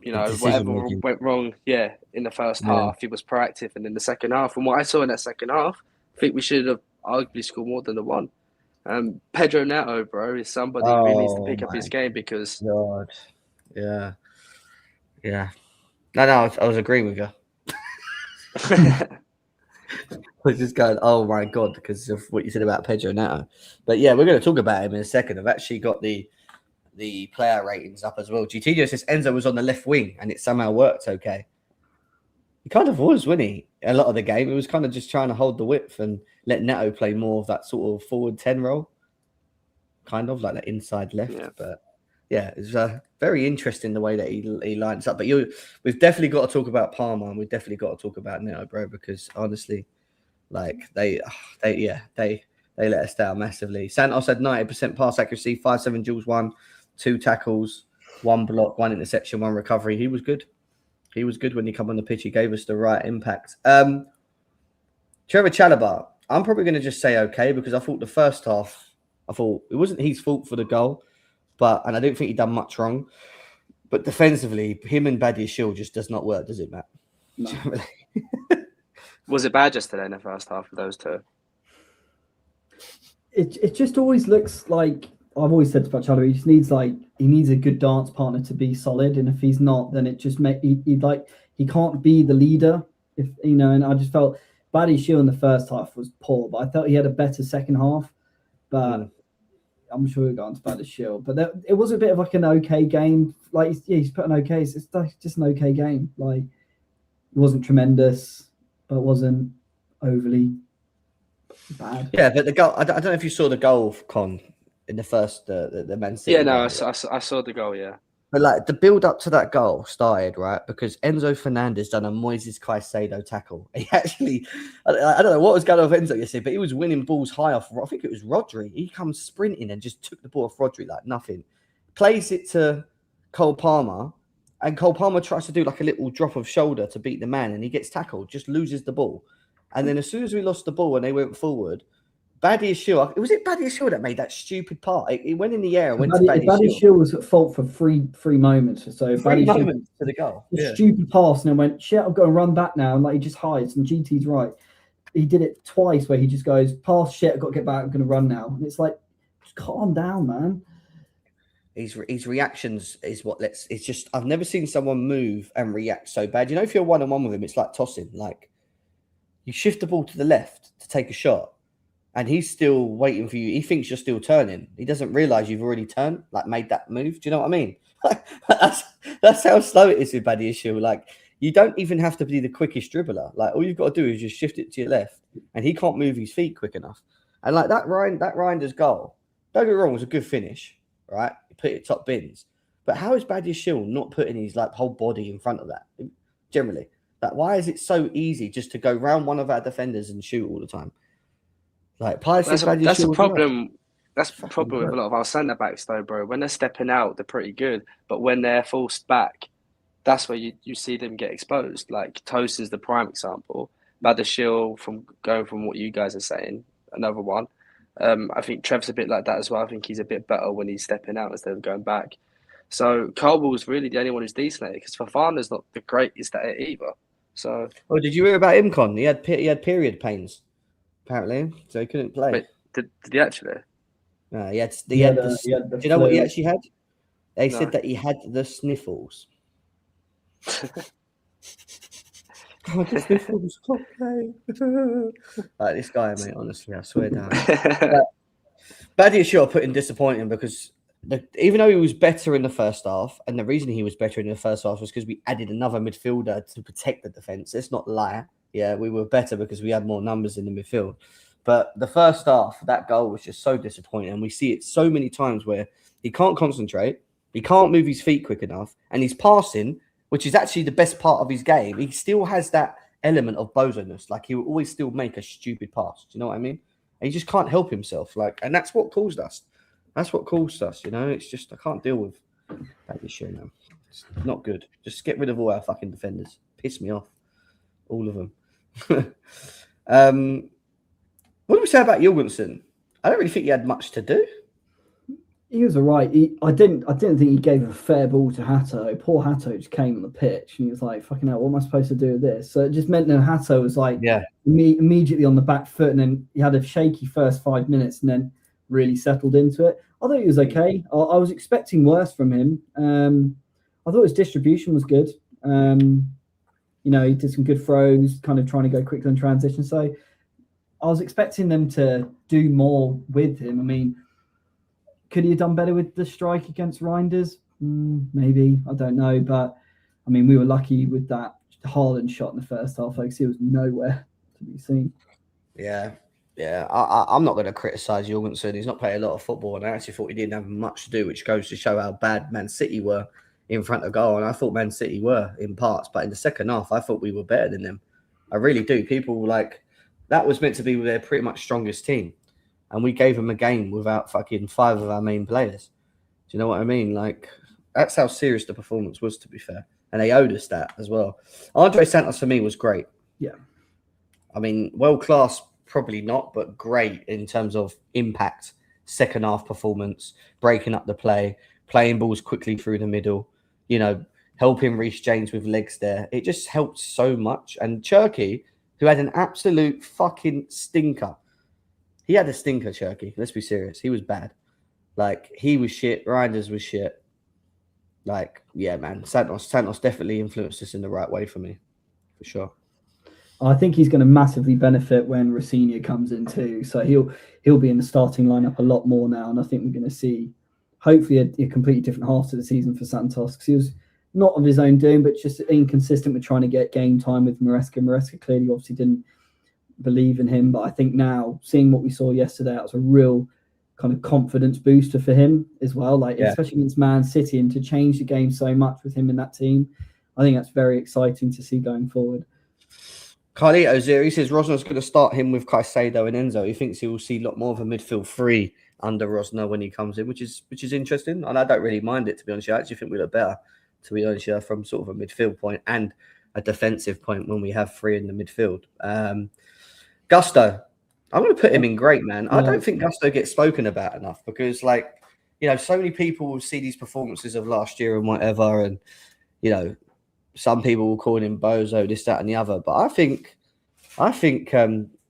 whatever went wrong, in the first half. He was proactive, and in the second half, and what I saw in that second half, I think we should have arguably scored more than the one. Pedro Neto, bro, is somebody who really needs to pick up his game because... God. Yeah. Yeah. No, I was agreeing with you. I was just going, oh my God, because of what you said about Pedro Neto. But yeah, we're going to talk about him in a second. I've actually got the player ratings up as well. GTJ says Enzo was on the left wing and it somehow worked okay. He kind of was, wasn't he? A lot of the game, he was kind of just trying to hold the width and let Neto play more of that sort of forward 10 role, kind of like that inside left. Yeah. But yeah, it's very interesting the way that he lines up. But we've definitely got to talk about Palmer, and we've definitely got to talk about Neto, bro, because honestly, like they let us down massively. Santos had 90% pass accuracy, 5-7 duels, 2 tackles, 1 block, 1 interception, 1 recovery. He was good. He was good when he came on the pitch. He gave us the right impact. Trevor Chalobah, I'm probably going to just say okay, because I thought the first half, it wasn't his fault for the goal, and I don't think he done much wrong. But defensively, him and Badiashile just does not work, does it, Matt? No. Was it bad yesterday in the first half for those two? It just always looks like, I've always said about Chalobah, he needs a good dance partner to be solid, and if he's not, then it just he can't be the leader. And I just felt Badiashile in the first half was poor, but I thought he had a better second half. But I'm sure we'll go on to Badiashile. But it was a bit of like an okay game. Like he's put an okay. It's just an okay game. Like it wasn't tremendous, but it wasn't overly bad. Yeah, but the goal. I don't know if you saw the goal, Con, in the first the Man City. Yeah, no, I saw the goal. Yeah, but like the build up to that goal started right because Enzo Fernandez done a Moises Caicedo tackle. He actually, I don't know what was going on with Enzo yesterday, but he was winning balls high off. I think it was Rodri. He comes sprinting and just took the ball off Rodri like nothing. Plays it to Cole Palmer, and Cole Palmer tries to do like a little drop of shoulder to beat the man, and he gets tackled, just loses the ball. And then as soon as we lost the ball and they went forward, Badiashile, was it Badiashile that made that stupid part? It went in the air and went to Badiashile was at fault for three moments. So three Badiashile moments to the goal. a stupid pass and then went, shit, I've got to run back now. And like he just hides. And GT's right. He did it twice where he just goes, pass, shit, I've got to get back. I'm going to run now. And it's like, just calm down, man. His reactions is what it's just, I've never seen someone move and react so bad. You know, if you're 1-on-1 with him, it's like tossing. Like, you shift the ball to the left to take a shot, and he's still waiting for you. He thinks you're still turning. He doesn't realize you've already turned, like made that move. Do you know what I mean? that's how slow it is with Badiashile. Like, you don't even have to be the quickest dribbler. Like, all you've got to do is just shift it to your left, and he can't move his feet quick enough. And like that Reinders goal, don't get me wrong, was a good finish, right? He put it top bins. But how is Badiashile not putting his like whole body in front of that? Generally, like, why is it so easy just to go round one of our defenders and shoot all the time? Like, that's a problem. That's the problem with a lot of our centre backs, though, bro. When they're stepping out, they're pretty good, but when they're forced back, that's where you see them get exposed. Like Toast is the prime example. Badiashile, from what you guys are saying, another one. I think Trev's a bit like that as well. I think he's a bit better when he's stepping out instead of going back. So Caldwell's really the only one who's decent at it, because Fofana's not the greatest at it either. So, did you hear about Imcon? He had period pains, apparently, so he couldn't play. Wait, did he actually? Do you know what he actually had? They said that he had the sniffles. God, the sniffles. Like this guy, mate. Honestly, I swear down. Badiashile put in disappointing because even though he was better in the first half, and the reason he was better in the first half was because we added another midfielder to protect the defense. Let's not lie. Yeah, we were better because we had more numbers in the midfield. But the first half, that goal was just so disappointing. And we see it so many times where he can't concentrate, he can't move his feet quick enough, and he's passing, which is actually the best part of his game. He still has that element of bozo-ness. Like, he will always still make a stupid pass. Do you know what I mean? And he just can't help himself. Like, and that's what caused us. That's what caused us, you know? It's just, I can't deal with that issue now. It's not good. Just get rid of all our fucking defenders. Piss me off. All of them. What do we say about Jorgensen? I don't really think he had much to do. He was all right. I didn't think he gave a fair ball to Hato. Poor Hato just came on the pitch and he was like, fucking hell, what am I supposed to do with this? So it just meant that Hato was like immediately on the back foot, and then he had a shaky first 5 minutes and then really settled into it. I thought he was okay. I was expecting worse from him. I thought his distribution was good. He did some good throws, kind of trying to go quickly in transition. So I was expecting them to do more with him. I mean, could he have done better with the strike against Reinders? Maybe. I don't know. But, I mean, we were lucky with that Haaland shot in the first half. Like, he was nowhere to be seen. Yeah. I'm not going to criticise Jorgensen. He's not playing a lot of football, and I actually thought he didn't have much to do, which goes to show how bad Man City were in front of goal. And I thought Man City were in parts, but in the second half, I thought we were better than them. I really do. People like... That was meant to be their pretty much strongest team. And we gave them a game without fucking 5 of our main players. Do you know what I mean? Like, that's how serious the performance was, to be fair. And they owed us that as well. Andre Santos, for me, was great. Yeah. I mean, world-class, probably not, but great in terms of impact, second half performance, breaking up the play, playing balls quickly through the middle, helping Reece James with legs there. It just helped so much. And Cherki, who had an absolute fucking stinker. He had a stinker, Cherki. Let's be serious. He was bad. Like, he was shit. Reinders was shit. Like, yeah, man. Santos definitely influenced us in the right way for me. For sure. I think he's going to massively benefit when Rossinha comes in too. So he'll be in the starting lineup a lot more now. And I think we're going to see, hopefully, a completely different half to the season for Santos. Because he was not of his own doing, but just inconsistent with trying to get game time with Maresca. Maresca clearly obviously didn't believe in him, but I think now, seeing what we saw yesterday, that was a real kind of confidence booster for him as well, especially against Man City, and to change the game so much with him in that team. I think that's very exciting to see going forward. Carlito Zeri says Rosner's going to start him with Caicedo and Enzo. He thinks he will see a lot more of a midfield three under Rosner when he comes in, which is interesting. And I don't really mind it, to be honest. I actually think we look better, to be honest, from sort of a midfield point and a defensive point when we have three in the midfield. Gusto, I'm going to put him in great, man. I Yeah. don't think Gusto gets spoken about enough because, like, you know, so many people will see these performances of last year and whatever, and, you know, some people will call him bozo, this, that, and the other. But I think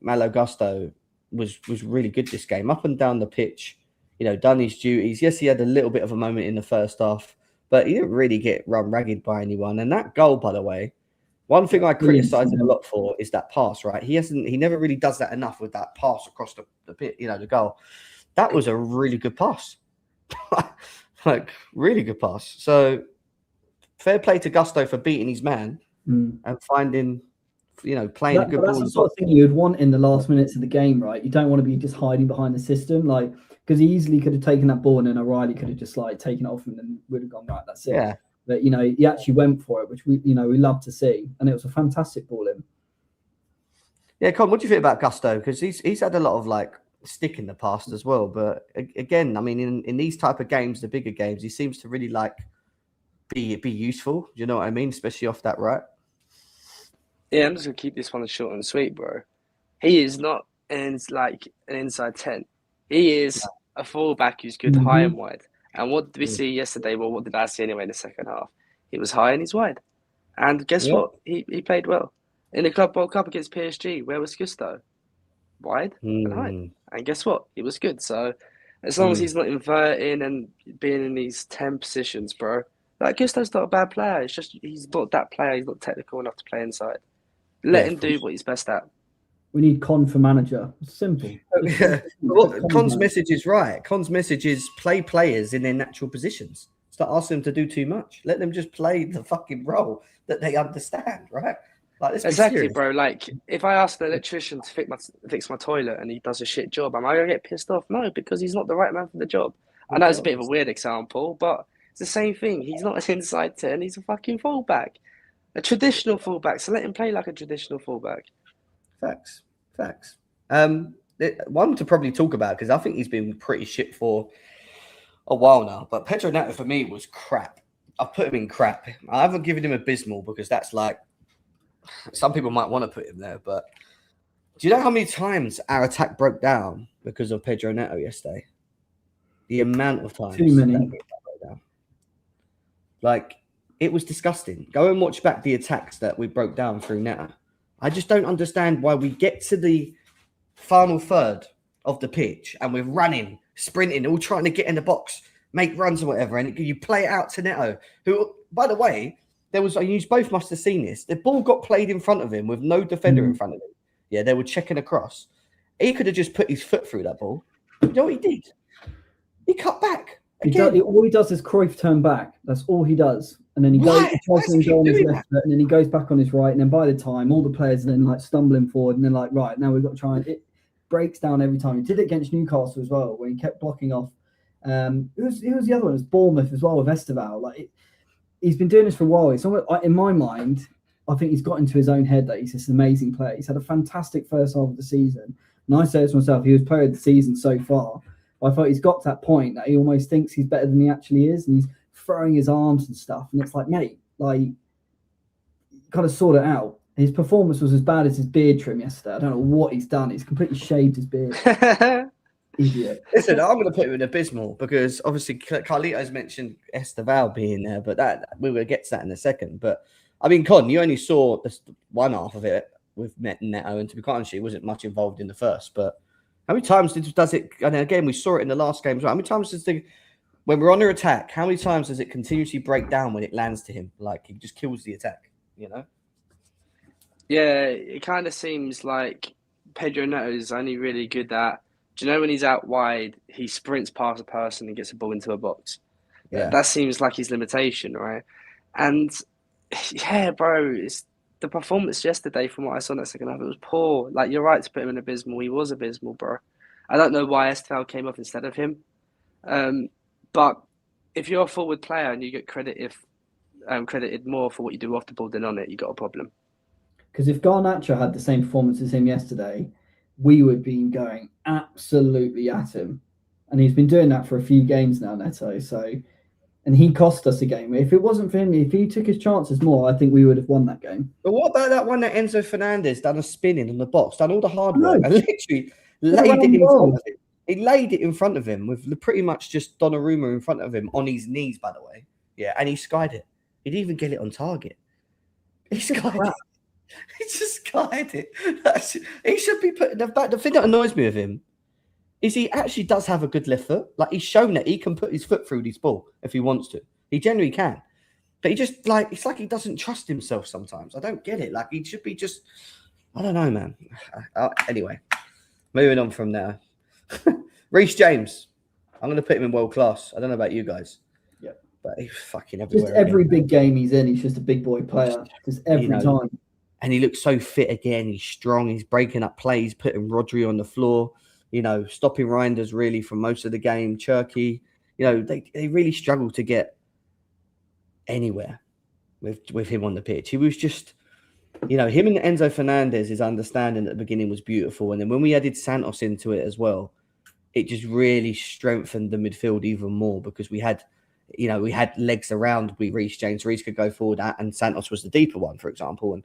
Malo Gusto was really good this game, up and down the pitch. You know, done his duties. Yes, he had a little bit of a moment in the first half, but he didn't really get run ragged by anyone. And that goal, by the way, one thing I criticise him a lot for is that pass. Right, he never really does that enough with that pass across the pit. You know, the goal. That was a really good pass, like really good pass. So fair play to Gusto for beating his man and finding, you know, playing a good ball. That's the sort of thing you'd want in the last minutes of the game, right? You don't want to be just hiding behind the system, like, because he easily could have taken that ball and then O'Reilly could have just like taken it off him and would have gone, right, that's it. Yeah. But, you know, he actually went for it, which we love to see. And it was a fantastic ball in. Yeah, Con, what do you think about Gusto? Because he's had a lot of like stick in the past as well. But again, I mean, in these type of games, the bigger games, he seems to really like be useful. Do you know what I mean? Especially off that right. Yeah, I'm just gonna keep this one short and sweet, bro. He is not an inside 10. He is a fullback who's good high and wide. And what did we see yesterday? Well, what did I see anyway in the second half? He was high and he's wide. And guess what? He played well. In the Club World Cup against PSG, where was Gusto? Wide and high. And guess what? He was good. So as long as he's not inverting and being in these 10 positions, bro, like Gusto's not a bad player. It's just he's not that player. He's not technical enough to play inside. Let him do what he's best at. We need Con for manager. It's simple. Well, Con's message is right. Con's message is play players in their natural positions. Start asking them to do too much. Let them just play the fucking role that they understand, right? Like, exactly, bro. Like, if I ask an electrician to fix my toilet and he does a shit job, am I gonna get pissed off? No, because he's not the right man for the job. I know it's a bit of a weird example, but it's the same thing. He's not an inside 10. He's a fucking fullback, a traditional fullback. So let him play like a traditional fullback. Facts. One to probably talk about, because I think he's been pretty shit for a while now. But Pedro Neto for me was crap. I put him in crap. I haven't given him abysmal because that's like, some people might want to put him there. But do you know how many times our attack broke down because of Pedro Neto yesterday? The amount of times. Too many. That broke down. Like, it was disgusting. Go and watch back the attacks that we broke down through Neto. I just don't understand why we get to the final third of the pitch and we're running, sprinting, all trying to get in the box, make runs or whatever, and you play it out to Neto, who, by the way, you both must have seen this. The ball got played in front of him with no defender in front of him. Yeah, they were checking across. He could have just put his foot through that ball. You know what he did? He cut back. All he does is Cruyff turn back. That's all he does. And then he goes, he tries to go on his left foot, and then he goes back on his right. And then by the time, all the players are then like stumbling forward, and then like, right, now we've got to try and it breaks down every time. He did it against Newcastle as well, where he kept blocking off. Who was the other one? It was Bournemouth as well with Esteval. Like, he's been doing this for a while. It's almost, in my mind, I think he's got into his own head that he's this amazing player. He's had a fantastic first half of the season. And I say it to myself, he was player of the season so far. I thought he's got to that point that he almost thinks he's better than he actually is, and he's throwing his arms and stuff. And it's like, mate, like, you got to sort it out. His performance was as bad as his beard trim yesterday. I don't know what he's done. He's completely shaved his beard. Idiot. Listen, I'm going to put him in abysmal because obviously Carlito's mentioned Esteval being there, but that we will get to that in a second. But I mean, Con, you only saw this one half of it with Neto, and to be quite honest, he wasn't much involved in the first. But how many times does it? And again, we saw it in the last game as well. How many times when we're under attack, how many times does it continuously break down when it lands to him? Like, he just kills the attack, you know? Yeah, it kind of seems like Pedro Neto is only really good at, do you know when he's out wide, he sprints past a person and gets a ball into a box? Yeah. That seems like his limitation, right? And yeah, bro, it's the performance yesterday from what I saw in that second half, it was poor. Like, you're right to put him in abysmal. He was abysmal, bro. I don't know why Esteval came off instead of him. But if you're a forward player and you get credited more for what you do off the ball than on it, you got a problem. Because if Garnacho had the same performance as him yesterday, we would be going absolutely at him. And he's been doing that for a few games now, Neto. So, and he cost us a game. If it wasn't for him, if he took his chances more, I think we would have won that game. But what about that one that Enzo Fernandez done a spinning in the box, done all the hard work, and literally laid it in front of him. He laid it in front of him with pretty much just Donnarumma in front of him on his knees, by the way. Yeah, and he skied it. He didn't even get it on target. He skied it. He just skied it. He should be putting the thing that annoys me with him is he actually does have a good left foot. Like, he's shown that he can put his foot through this ball if he wants to. He generally can. But he just, like, it's like he doesn't trust himself sometimes. I don't get it. Like, he should be just, I don't know, man. Anyway, moving on from there. Reece James. I'm going to put him in world class. I don't know about you guys. Yeah. But he's fucking everywhere. Just every big game he's in, he's just a big boy player. Just every time. And he looks so fit again. He's strong. He's breaking up plays, putting Rodri on the floor, stopping Reinders really for most of the game. Cherky, they really struggled to get anywhere with him on the pitch. He was just, him and Enzo Fernandez, his understanding at the beginning was beautiful. And then when we added Santos into it as well, it just really strengthened the midfield even more because we had legs around Reece James. Reece could go forward and Santos was the deeper one, for example. And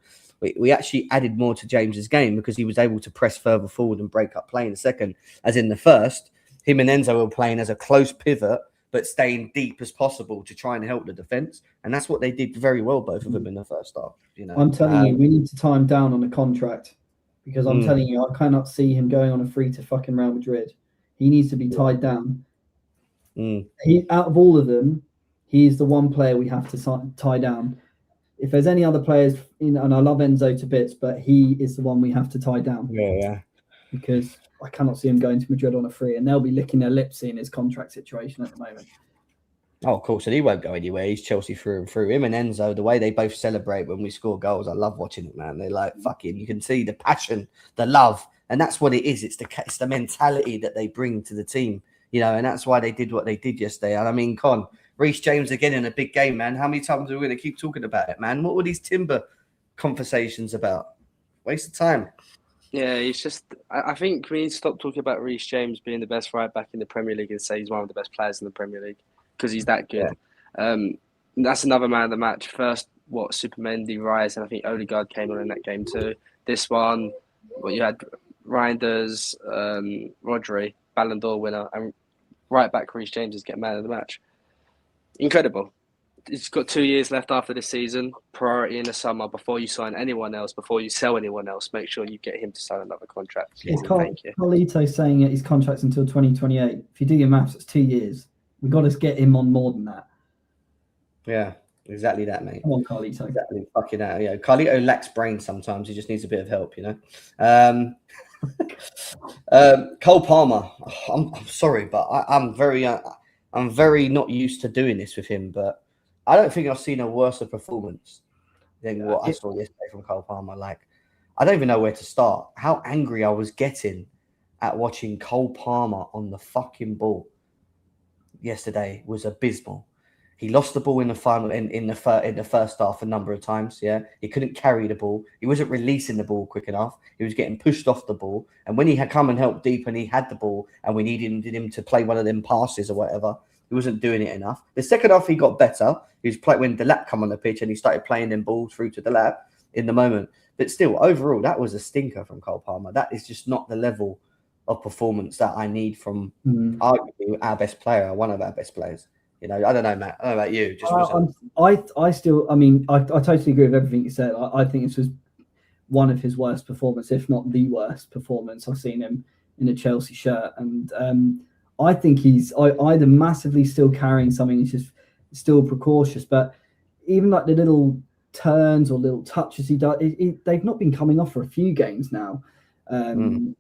we actually added more to James's game because he was able to press further forward and break up play in the second. As in the first, him and Enzo were playing as a close pivot, but staying deep as possible to try and help the defence. And that's what they did very well, both of them in the first half. I'm telling you, we need to tie him down on a contract because I'm telling you, I cannot see him going on a free to fucking Real Madrid. He needs to be tied down. He, out of all of them, he's the one player we have to tie down. If there's any other players, and I love Enzo to bits, but he is the one we have to tie down. Yeah. Because I cannot see him going to Madrid on a free, and they'll be licking their lips seeing his contract situation at the moment. Oh, of course, and he won't go anywhere. He's Chelsea through and through. Him and Enzo, the way they both celebrate when we score goals, I love watching it, man. They're like fucking. You can see the passion, the love, and that's what it is. It's the mentality that they bring to the team, and that's why they did what they did yesterday. And I mean, Reece James again in a big game, man. How many times are we going to keep talking about it, man? What were these Timber conversations about? Waste of time. Yeah, he's just. I think we need to stop talking about Reece James being the best right back in the Premier League and say he's one of the best players in the Premier League because he's that good. Yeah. That's another man of the match. First, Supermendy, Rice, and I think Odegaard came on in that game too. This one, you had Reinders, Rodri, Ballon d'Or winner, and right back Reece James is getting man of the match. Incredible. It's got 2 years left after this season. Priority in the summer before you sign anyone else, before you sell anyone else, make sure you get him to sign another contract. Thank you. Carlito's saying his contract's until 2028. If you do your maths, it's 2 years. We've got to get him on more than that. Yeah, exactly that, mate. Come on, Carlito. Exactly. Fucking hell. Yeah, Carlito lacks brain sometimes. He just needs a bit of help, Cole Palmer. I'm sorry, but I'm very not used to doing this with him, but I don't think I've seen a worse performance than what I saw yesterday from Cole Palmer. Like, I don't even know where to start. How angry I was getting at watching Cole Palmer on the fucking ball yesterday was abysmal. He lost the ball in the final in the first half a number of times. Yeah, he couldn't carry the ball. He wasn't releasing the ball quick enough. He was getting pushed off the ball. And when he had come and helped deep and he had the ball and we needed him to play one of them passes or whatever, he wasn't doing it enough. The second half he got better. He was playing when Delap come on the pitch and he started playing them balls through to Delap in the moment. But still, overall, that was a stinker from Cole Palmer. That is just not the level of performance that I need from arguably our best player, one of our best players. I don't know, Matt. I don't know about you. I totally agree with everything you said. I think this was one of his worst performances, if not the worst performance I've seen him in a Chelsea shirt. And I think he's either massively still carrying something, he's just still precautious, but even like the little turns or little touches he does, they've not been coming off for a few games now. And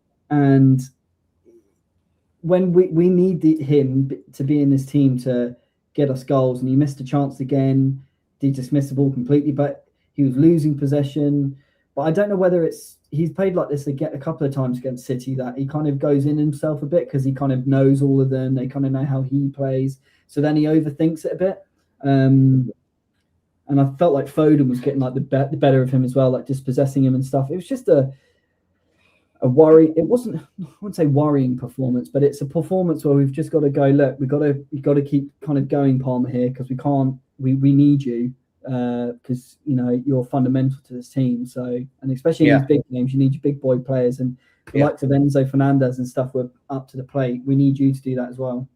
when we need him to be in this team to get us goals, and he missed a chance again. He dismissed the ball completely, but he was losing possession. But I don't know whether he's played like this a couple of times against City, that he kind of goes in himself a bit because he kind of knows all of them. They kind of know how he plays. So then he overthinks it a bit. And I felt like Foden was getting like the better of him as well, like dispossessing him and stuff. It was just a worry. It wasn't, I wouldn't say worrying performance, but it's a performance where we've just got to go, look, we've got to keep kind of going, Palmer, here, because we need you, because you're fundamental to this team. So, and especially in these big games, you need your big boy players, and the likes of Enzo Fernandez and stuff were up to the plate. We need you to do that as well.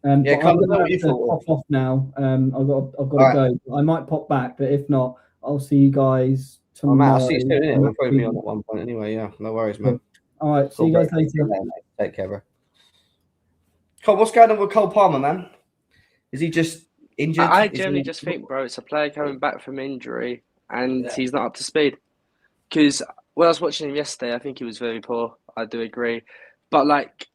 Yeah, but I'm Colin, going what to you have to thought? pop off now. I've got All to go. I might pop back, but if not, I'll see you guys Oh, Matt, tomorrow. I'll see you soon. Innit? on We'll that probably be on preview. at one point anyway. Yeah, no worries, man. All right, see Cool, you guys bro. later. Yeah, mate. Take care, bro. Cole, what's going on with Cole Palmer, man? Is he just injured? I Is he- generally just think, bro, it's a player coming back from injury and Yeah. he's not up to speed. Because when I was watching him yesterday, I think he was very poor. I do agree. But, like,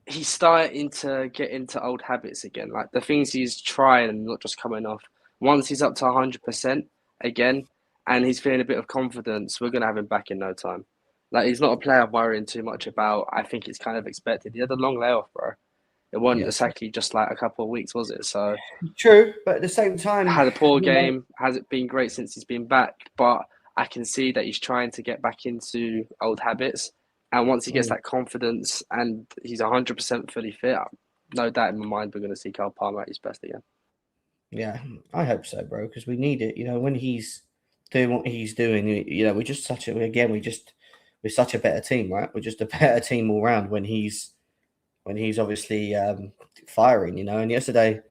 he's starting to get into old habits again. Like, the things he's trying and not just coming off. Once he's up to 100% again and he's feeling a bit of confidence, we're going to have him back in no time. Like, he's not a player I'm worrying too much about. I think it's kind of expected. He had a long layoff, bro. It wasn't exactly just like a couple of weeks, was it? So true, but at the same time, had a poor game. Hasn't been great since he's been back, but I can see that he's trying to get back into old habits. And once he gets that confidence and he's 100% fully fit, no doubt in my mind we're going to see Cole Palmer at his best again. Yeah, I hope so, bro, because we need it. You know, when he's doing what he's doing, you know, we're just such a we're such a better team, right? We're just a better team all round when he's obviously firing, you know. And yesterday,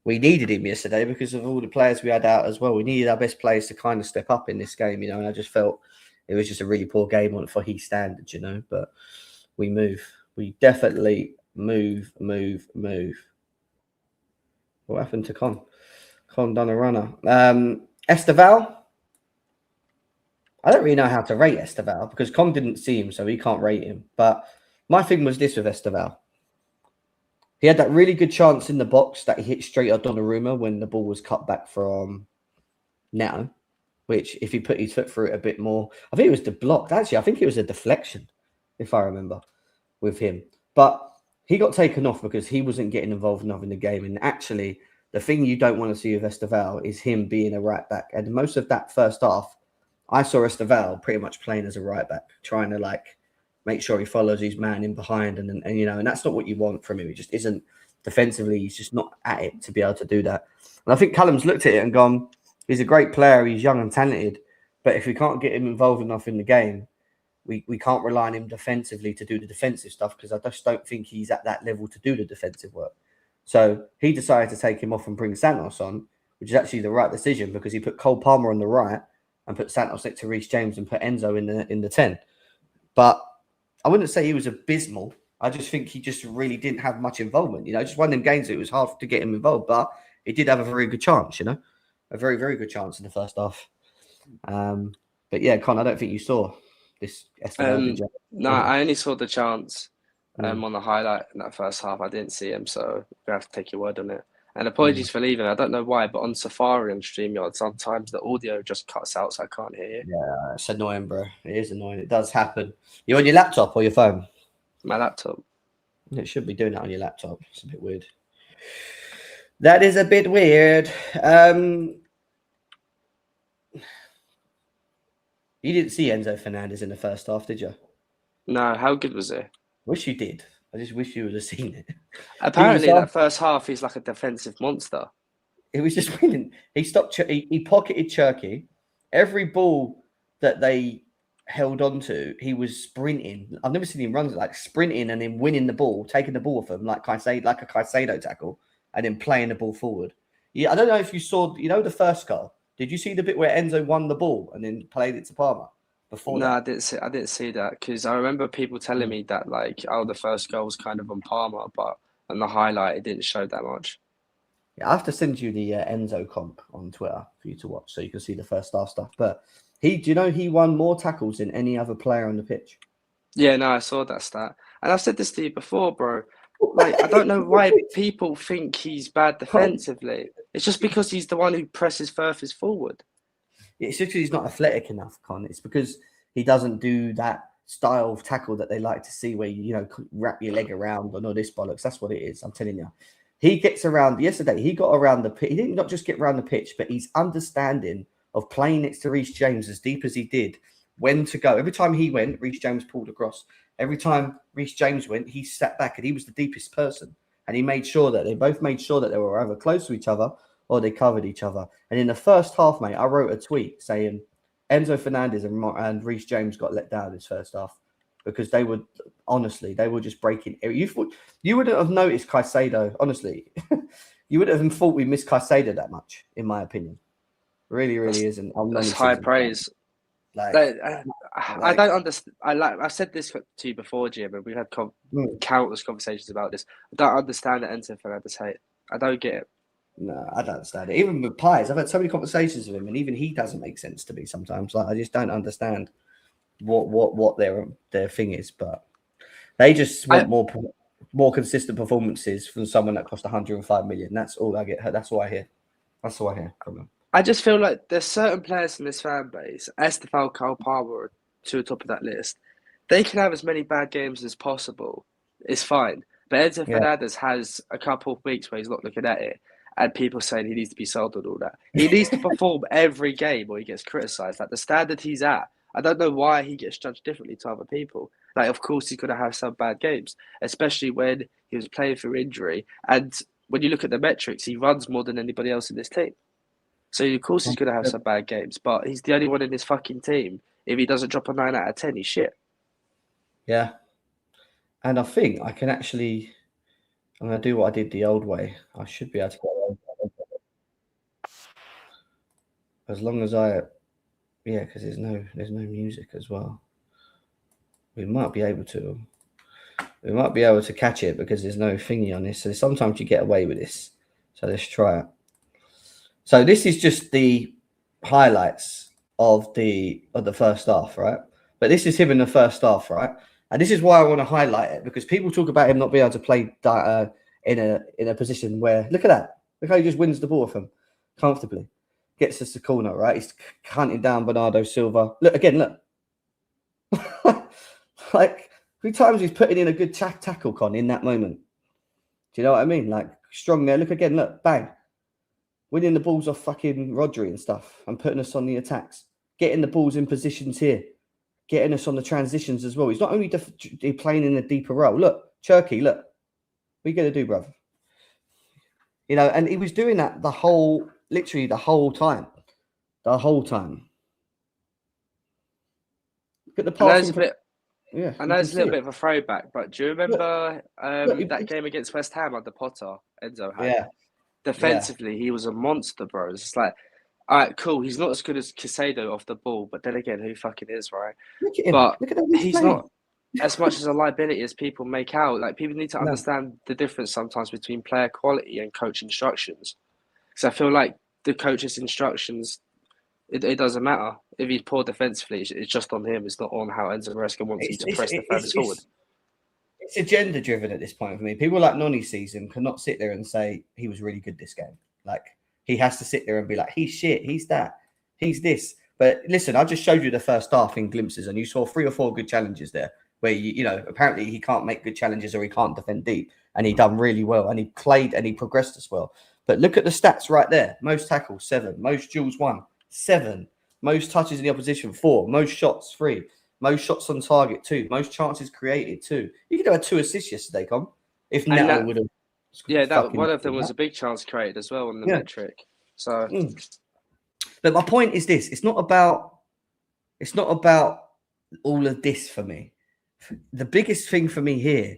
we needed him yesterday because of all the players we had out as well. We needed our best players to kind of step up in this game, you know. And I just felt it was just a really poor game for his standards, you know. But we move. We definitely move. What happened to Con? Con done a runner. Esteval. I don't really know how to rate Esteval because Con didn't see him, so he can't rate him. But my thing was this with Esteval. He had that really good chance in the box that he hit straight at Donnarumma when the ball was cut back from Neto, which if he put his foot through it a bit more, I think it was the block. Actually, I think it was a deflection, if I remember, with him. But he got taken off because he wasn't getting involved enough in the game. And actually, the thing you don't want to see with Esteval is him being a right back. And most of that first half, I saw Esteval pretty much playing as a right back, trying to like make sure he follows his man in behind, and you know, and that's not what you want from him. He just isn't defensively. He's just not at it to be able to do that. And I think Callum's looked at it and gone, he's a great player. He's young and talented, but if we can't get him involved enough in the game, we can't rely on him defensively to do the defensive stuff because I just don't think he's at that level to do the defensive work. So he decided to take him off and bring Santos on, which is actually the right decision because he put Cole Palmer on the right and put Santos next to Reece James and put Enzo in the 10. But I wouldn't say he was abysmal. I just think he just really didn't have much involvement. You know, just one of them games that it was hard to get him involved, but he did have a very good chance, you know, a very, very good chance in the first half. But yeah, Con, I don't think you saw this. No, I only saw the chance on the highlight in that first half. I didn't see him, so we have to take your word on it. And apologies for leaving. I don't know why, but on Safari and StreamYard, sometimes the audio just cuts out, so I can't hear you. Yeah, it's annoying, bro. It is annoying. It does happen. You on your laptop or your phone? My laptop. It should be doing that on your laptop. It's a bit weird. That is a bit weird. You didn't see Enzo Fernandez in the first half, did you? No, how good was he? Wish you did. I just wish you would have seen it. Apparently, that first half, he's like a defensive monster. It was just brilliant. He stopped. He pocketed Cherky. Every ball that they held on to, he was sprinting. I've never seen him run like sprinting and then winning the ball, taking the ball off him like a Caicedo tackle, and then playing the ball forward. Yeah, I don't know if you saw. You know the first goal. Did you see the bit where Enzo won the ball and then played it to Palmer? No, I didn't see that because I remember people telling me that the first goal was kind of on Palmer, but on the highlight it didn't show that much. Yeah, I have to send you the Enzo comp on Twitter for you to watch so you can see the first half stuff. But do you know he won more tackles than any other player on the pitch? Yeah, no, I saw that stat, and I've said this to you before, bro. I don't know why people think he's bad defensively. It's just because he's the one who presses furthest forward. It's just because he's not athletic enough, Con. It's because he doesn't do that style of tackle that they like to see where you wrap your leg around and all this bollocks. That's what it is. I'm telling you. He gets around. Yesterday, he got around the pitch. He didn't not just get around the pitch, but he's understanding of playing next to Reece James as deep as he did, when to go. Every time he went, Reece James pulled across. Every time Reece James went, he sat back and he was the deepest person. And he made sure that they both made sure that they were either close to each other or they covered each other. And in the first half, mate, I wrote a tweet saying Enzo Fernandez and Reece James got let down this first half because they were just breaking. You wouldn't have noticed Caicedo, honestly. You wouldn't have thought we missed Caicedo that much, in my opinion. Really isn't. That's high praise. I don't understand. I've said this to you before, Jim, and we've had countless conversations about this. I don't understand the Enzo Fernandez hate. I don't get it. No, I don't understand it. Even with Pies, I've had so many conversations with him, and even he doesn't make sense to me sometimes. Like I just don't understand what their thing is. But they just want more consistent performances from someone that cost 105 million. That's all I get. That's all I hear. That's all I hear from them. I just feel like there's certain players in this fan base, Estefan, Cole Palmer are to the top of that list. They can have as many bad games as possible. It's fine. But Enzo Fernandez has a couple of weeks where he's not looking at it, and people saying he needs to be sold and all that. He needs to perform every game or he gets criticised. Like the standard he's at, I don't know why he gets judged differently to other people. Like, of course, he's going to have some bad games, especially when he was playing through injury. And when you look at the metrics, he runs more than anybody else in this team. So, of course, he's going to have some bad games, but he's the only one in this fucking team. If he doesn't drop a 9 out of 10, he's shit. Yeah. And I think I'm going to do what I did the old way. I should be able to get as long as because there's no music as well. We might be able to catch it because there's no thingy on this. So sometimes you get away with this. So let's try it. So this is just the highlights of the first half, right? But this is him in the first half, right? And this is why I want to highlight it, because people talk about him not being able to play in a position where, look at that. Look how he just wins the ball from comfortably. Gets us the corner, right? He's hunting down Bernardo Silva. Look, again, look. Like, 3 times he's putting in a good tackle, Con, in that moment. Do you know what I mean? Like, strong there. Look again, look, bang. Winning the balls off fucking Rodri and stuff and putting us on the attacks. Getting the balls in positions here. Getting us on the transitions as well. He's not only playing in a deeper role. Look, Cherky, look. What are you going to do, brother? You know, and he was doing that literally the whole time. The whole time. Look at the passing. I know it's a little bit of a throwback, but do you remember that game against West Ham under Potter, Enzo had? Yeah. Defensively, he was a monster, bro. It's like, all right, cool. He's not as good as Caicedo off the ball, but then again, who fucking is, right? Look at him. But look at him he's not as much as a liability as people make out. Like, people need to understand the difference sometimes between player quality and coach instructions. Because I feel like the coach's instructions, it doesn't matter. If he's poor defensively, it's just on him. It's not on how Enzo Maresca wants him to press the furthest forward. It's agenda-driven at this point for me. People like Noni season cannot sit there and say he was really good this game. Like, he has to sit there and be like, he's shit, he's that, he's this. But listen, I just showed you the first half in glimpses, and you saw 3 or 4 good challenges there where, you know, apparently he can't make good challenges or he can't defend deep. And he done really well, and he played and he progressed as well. But look at the stats right there. Most tackles, 7. Most duels, 1. 7. Most touches in the opposition, 4. Most shots, 3. Most shots on target, 2. Most chances created, 2. You could have had 2 assists yesterday, Con. If Neto would have. Yeah, that one of them was a big chance created as well on the metric. So, but my point is this: it's not about all of this for me. The biggest thing for me here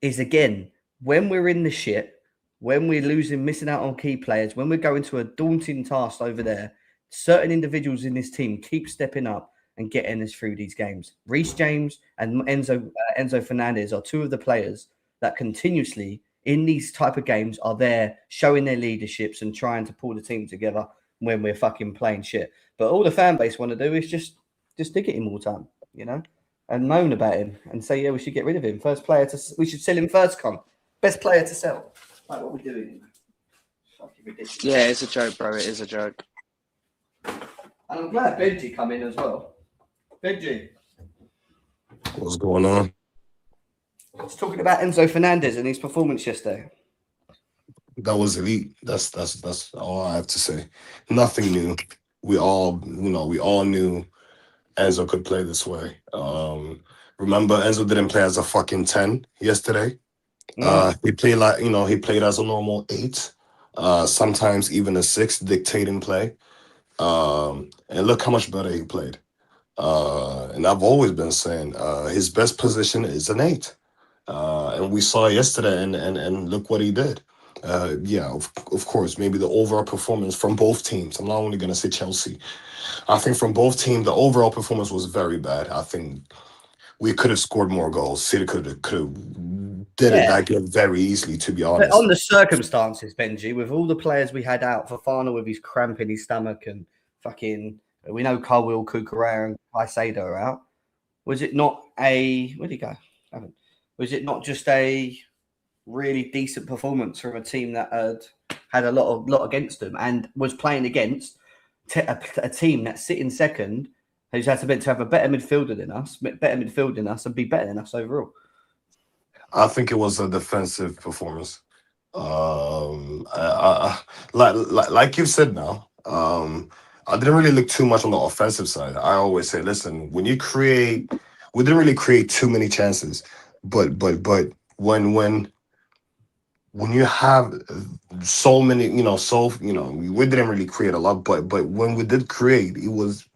is, again, when we're in the shit, when we're missing out on key players, when we're going to a daunting task over there, certain individuals in this team keep stepping up and getting us through these games. Reece James and Enzo Fernandez are 2 of the players that continuously in these type of games are there showing their leaderships and trying to pull the team together when we're fucking playing shit. But all the fan base want to do is just dig at him all the time, you know, and moan about him and say, yeah, we should get rid of him. We should sell him first, Con. Best player to sell. Like, what are we doing? Fucking ridiculous. Yeah, it's a joke, bro. It is a joke. And I'm glad Benji come in as well. Benji. What's going on? I was talking about Enzo Fernandez and his performance yesterday. That was elite. That's all I have to say. Nothing new. We all knew Enzo could play this way. Remember, Enzo didn't play as a fucking 10 yesterday. He played as a normal 8. Sometimes even a 6, dictating play. And look how much better he played. And I've always been saying his best position is an 8. And we saw yesterday, and look what he did. Yeah, of course, maybe the overall performance from both teams. I'm not only going to say Chelsea. I think from both teams, the overall performance was very bad. I think we could have scored more goals. City could have did it Yeah. that game very easily, to be But honest. on the circumstances, Benji, with all the players we had out, Fofana with his cramp in his stomach and fucking, we know Colwill, Kukurea and Caicedo are out. Was it not where'd he go? Was it not just a really decent performance from a team that had a lot against them and was playing against a team that's sitting second, who's had to have a better midfielder than us, and be better than us overall? I think it was a defensive performance. Like you said now, I didn't really look too much on the offensive side. I always say, listen, we didn't really create too many chances, but when you have so many, we didn't really create a lot, but when we did create, it was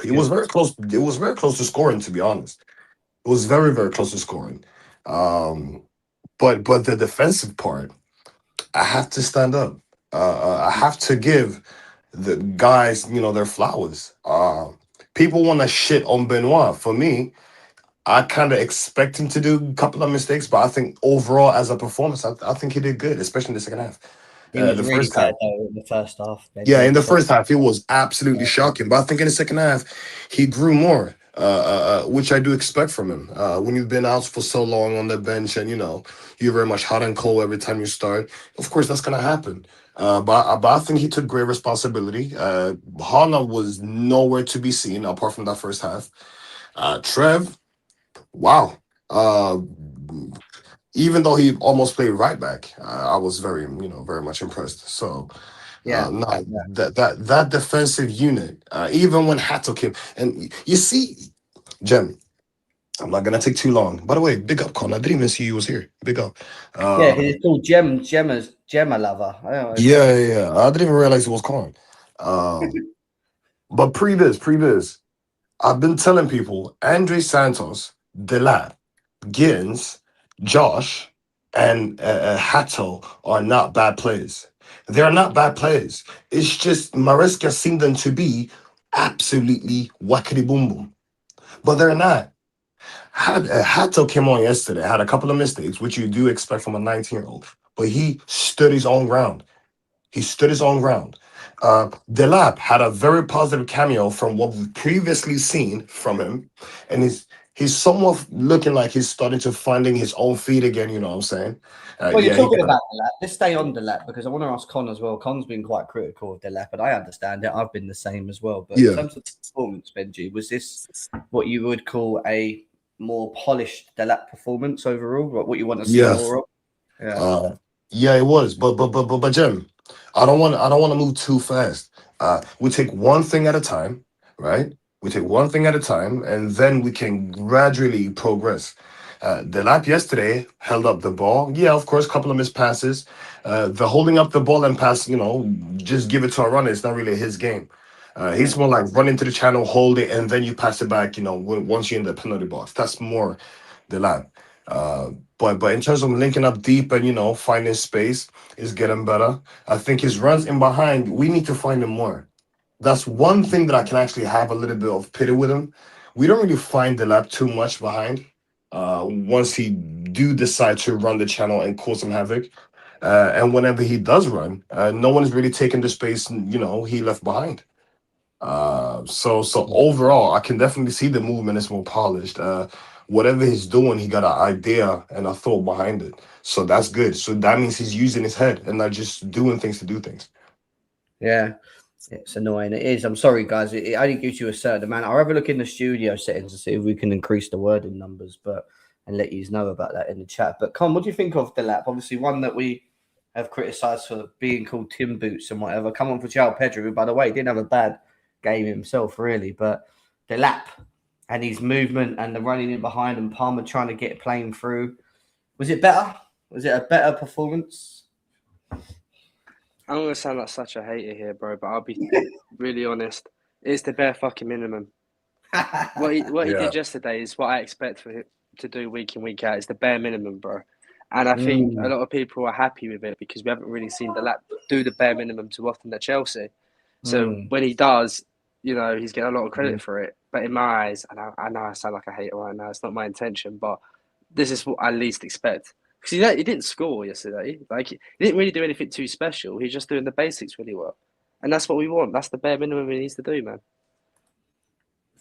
very close. It was very close to scoring, to be honest. It was very, very close to scoring. But the defensive part, I have to stand up. I have to give the guys, their flowers. People want to shit on Benoit. For me, I kind of expect him to do a couple of mistakes, but I think overall, as a performance, I think he did good, especially in the second half. He was The really first half, bad though in the first half. yeah, in the first half, it was absolutely shocking. But I think in the second half, he grew more, which I do expect from him. When you've been out for so long on the bench and, you're very much hot and cold every time you start, of course, that's going to happen. But I think he took great responsibility. Haaland was nowhere to be seen apart from that first half. Trev, wow. Even though he almost played right back, I was very much impressed. So, that defensive unit, even when Hato came, and you see, Jem, I'm not gonna take too long. By the way, big up, Con. I didn't even see you was here. Big up. Yeah, he's called Gemma Lover. I don't know. Yeah. I didn't even realize it was Con. But pre-biz, I've been telling people Andre Santos, Delap, Gins, Josh, and Hato are not bad players. They're not bad players. It's just Maresca seen them to be absolutely wackety boom boom. But they're not. Hato came on yesterday, had a couple of mistakes, which you do expect from a 19-year-old, but he stood his own ground. Delap had a very positive cameo from what we've previously seen from him, and he's somewhat looking like he's starting to finding his own feet again. You know what I'm saying? Well, you're talking about Delap. Let's stay on Delap because I want to ask Con as well. Con's been quite critical of Delap, and I understand it. I've been the same as well. But in terms of performance, Benji, was this what you would call a more polished Delap performance overall? What you want to see more of? Yeah, it was. But Jim, I don't want to move too fast. We take one thing at a time, right? We take one thing at a time, and then we can gradually progress. Delap yesterday held up the ball. Yeah, of course, a couple of missed passes. The holding up the ball and pass, just give it to a runner. It's not really his game. He's more like run into the channel, hold it, and then you pass it back, once you're in the penalty box. That's more Delap. But in terms of linking up deep and finding space is getting better. I think his runs in behind, we need to find him more. That's one thing that I can actually have a little bit of pity with him. We don't really find Delap too much behind. Once he do decide to run the channel and cause some havoc, and whenever he does run, no one is really taking the space he left behind. So overall, I can definitely see the movement is more polished. Whatever he's doing, he got an idea and a thought behind it. So that's good. So that means he's using his head and not just doing things to do things. Yeah, it's annoying. It is. I'm sorry, guys. It only gives you a certain amount. I'll have a look in the studio settings to see if we can increase the wording numbers, and let you know about that in the chat. But Con, what do you think of Delap? Obviously, one that we have criticised for being called Tim Boots and whatever. Come on for João Pedro, who, by the way, didn't have a bad game himself, really. But Delap and his movement and the running in behind and Palmer trying to get playing through. Was it better? Was it a better performance? I'm gonna sound like such a hater here, bro, but I'll be really honest. It's the bare fucking minimum. What he Yeah. did yesterday is what I expect for him to do week in, week out. It's the bare minimum, bro. And I think a lot of people are happy with it because we haven't really seen the lap do the bare minimum too often at Chelsea. So when he does, you know, he's getting a lot of credit for it. But in my eyes, and I know I sound like a hater right now, it's not my intention, but this is what I least expect. Because he didn't score yesterday. Like he didn't really do anything too special. He's just doing the basics really well. And that's what we want. That's the bare minimum he needs to do, man.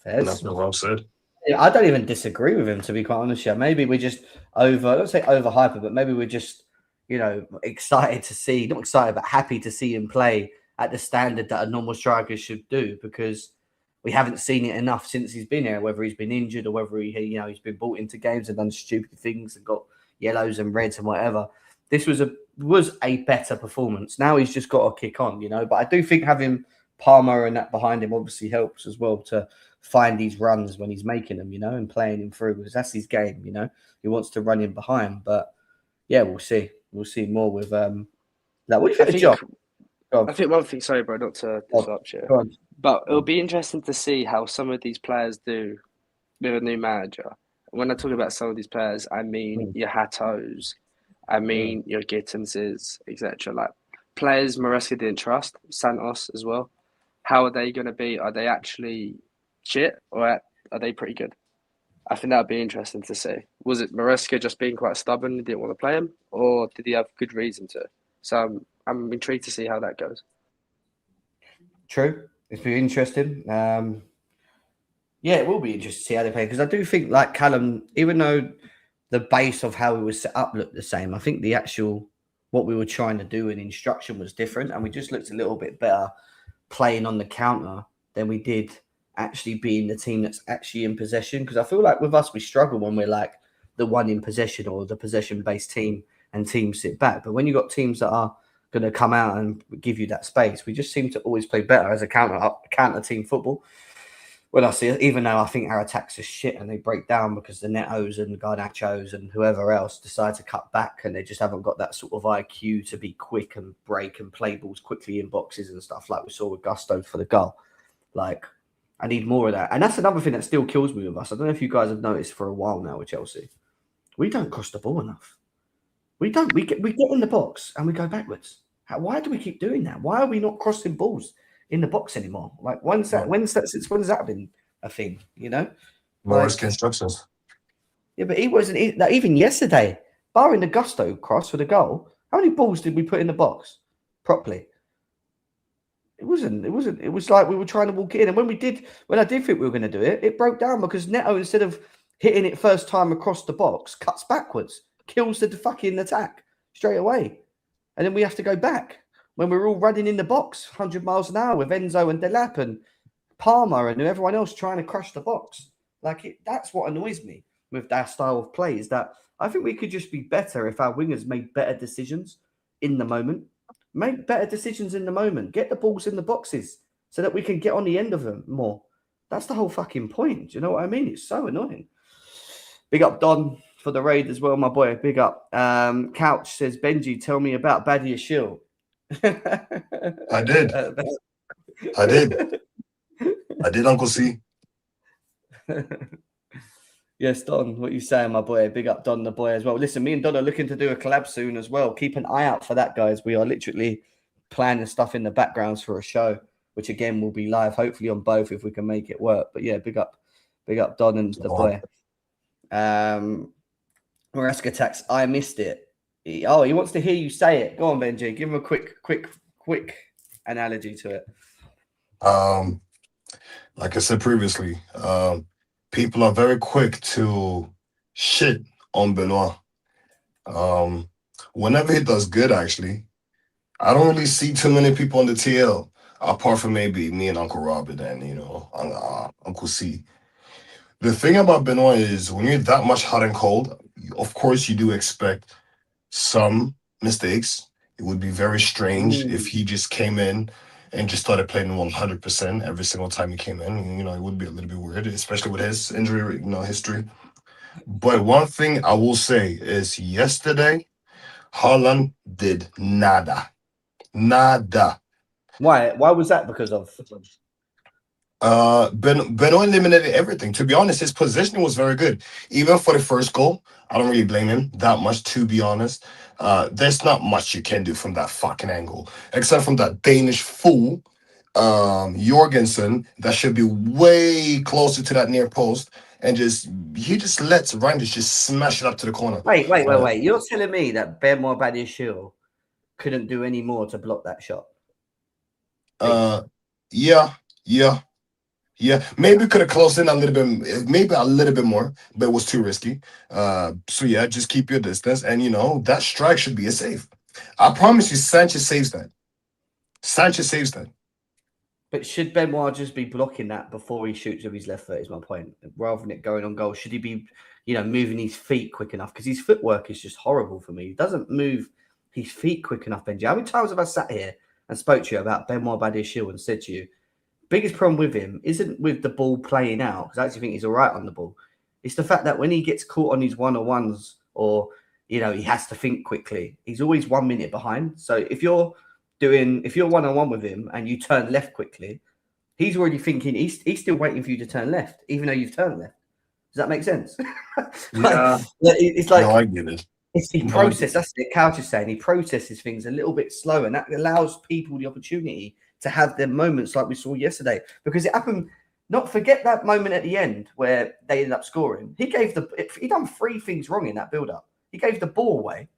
That's not well said. Yeah, I don't even disagree with him, to be quite honest. Yeah, maybe we're just don't say overhyper, but maybe we're just, you know, excited to see, not excited, but happy to see him play at the standard that a normal striker should do, because we haven't seen it enough since he's been here, whether he's been injured or whether he's been brought into games and done stupid things and got yellows and reds and whatever. This was a better performance. Now he's just got to kick on, you know. But I do think having Palmer and that behind him obviously helps as well to find these runs when he's making them, you know, and playing him through, because that's his game, you know. He wants to run in behind. But yeah, we'll see. We'll see more with that. What do you think of Job? I think one thing, sorry, bro, not to disrupt you, but it'll be interesting to see how some of these players do with a new manager. When I talk about some of these players, I mean your Hattos, I mean your Gittenses, etc. Like players Maresca didn't trust, Santos as well. How are they going to be? Are they actually shit, or are they pretty good? I think that would be interesting to see. Was it Maresca just being quite stubborn and didn't want to play him, or did he have good reason to? So I'm intrigued to see how that goes. True. It's been interesting. Yeah, it will be interesting to see how they play, because I do think, like Callum, even though the base of how we were set up looked the same, I think the actual what we were trying to do in instruction was different, and we just looked a little bit better playing on the counter than we did actually being the team that's actually in possession. Because I feel like with us, we struggle when we're like the one in possession or the possession-based team and teams sit back. But when you've got teams that are going to come out and give you that space, we just seem to always play better as a counter team football. When I see it, even though I think our attacks are shit and they break down because the Netos and Garnachos and whoever else decide to cut back, and they just haven't got that sort of IQ to be quick and break and play balls quickly in boxes and stuff like we saw with Gusto for the goal. Like, I need more of that. And that's another thing that still kills me with us. I don't know if you guys have noticed for a while now with Chelsea. We don't cross the ball enough. We don't. We get in the box and we go backwards. Why do we keep doing that? Why are we not crossing balls in the box anymore? Like, when's that been a thing, you know? Morris instructions. Yeah, but he wasn't even yesterday, barring the Gusto cross for the goal. How many balls did we put in the box properly? It wasn't. It was like we were trying to walk in, and when I did think we were going to do it, it broke down because Neto, instead of hitting it first time across the box, cuts backwards, kills the fucking attack straight away, and then we have to go back when we're all running in the box 100 miles an hour with Enzo and Delap and Palmer and everyone else trying to crush the box. That's what annoys me with that style of play, is that I think we could just be better if our wingers made better decisions in the moment. Make better decisions in the moment. Get the balls in the boxes so that we can get on the end of them more. That's the whole fucking point. Do you know what I mean? It's so annoying. Big up Don for the raid as well, my boy. Big up. Couch says, Benji, tell me about Badia Shield. I did. I did, Uncle C. Yes, Don, what you saying, my boy? Big up Don, the boy, as well. Listen, me and Don are looking to do a collab soon as well. Keep an eye out for that, guys. We are literally planning stuff in the backgrounds for a show, which again will be live, hopefully on both if we can make it work. But yeah, big up Don and the boy. Maresca Tax, I missed it. He wants to hear you say it. Go on, Benji. Give him a quick analogy to it. Like I said previously, people are very quick to shit on Benoit. Whenever he does good, actually, I don't really see too many people on the TL, apart from maybe me and Uncle Robert and, Uncle C. The thing about Benoit is when you're that much hot and cold, of course you do expect some mistakes. It would be very strange if he just came in and just started playing 100% every single time he came in. It would be a little bit weird, especially with his injury, history. But one thing I will say is yesterday, Haaland did nada. Nada. Why? Why was that? Because of Beno eliminated everything. To be honest, his positioning was very good. Even for the first goal, I don't really blame him that much, to be honest. There's not much you can do from that fucking angle, except from that Danish fool, Jorgensen, that should be way closer to that near post, and he just lets Reinders just smash it up to the corner. wait. You're telling me that Benoit Badiashile couldn't do any more to block that shot? Yeah. Maybe could have closed in a little bit, maybe a little bit more, but it was too risky. So yeah, just keep your distance, and that strike should be a save. I promise you, Sanchez saves that. But should Benoit just be blocking that before he shoots with his left foot? Is my point. Rather than it going on goal, should he be, moving his feet quick enough? Because his footwork is just horrible for me. He doesn't move his feet quick enough, Benji. How many times have I sat here and spoke to you about Benoit Badiashile and said to you, biggest problem with him isn't with the ball playing out, because I actually think he's all right on the ball. It's the fact that when he gets caught on his one-on-ones or, he has to think quickly, he's always 1 minute behind. So if you're one-on-one with him and you turn left quickly, he's already thinking, he's still waiting for you to turn left, even though you've turned left. Does that make sense? Yeah. It's like, no, I get it. It's the process. That's what Couch is saying. He processes things a little bit slower, and that allows people the opportunity to have their moments like we saw yesterday. Because it happened. Not forget that moment at the end where they ended up scoring. He done 3 things wrong in that build-up. He gave the ball away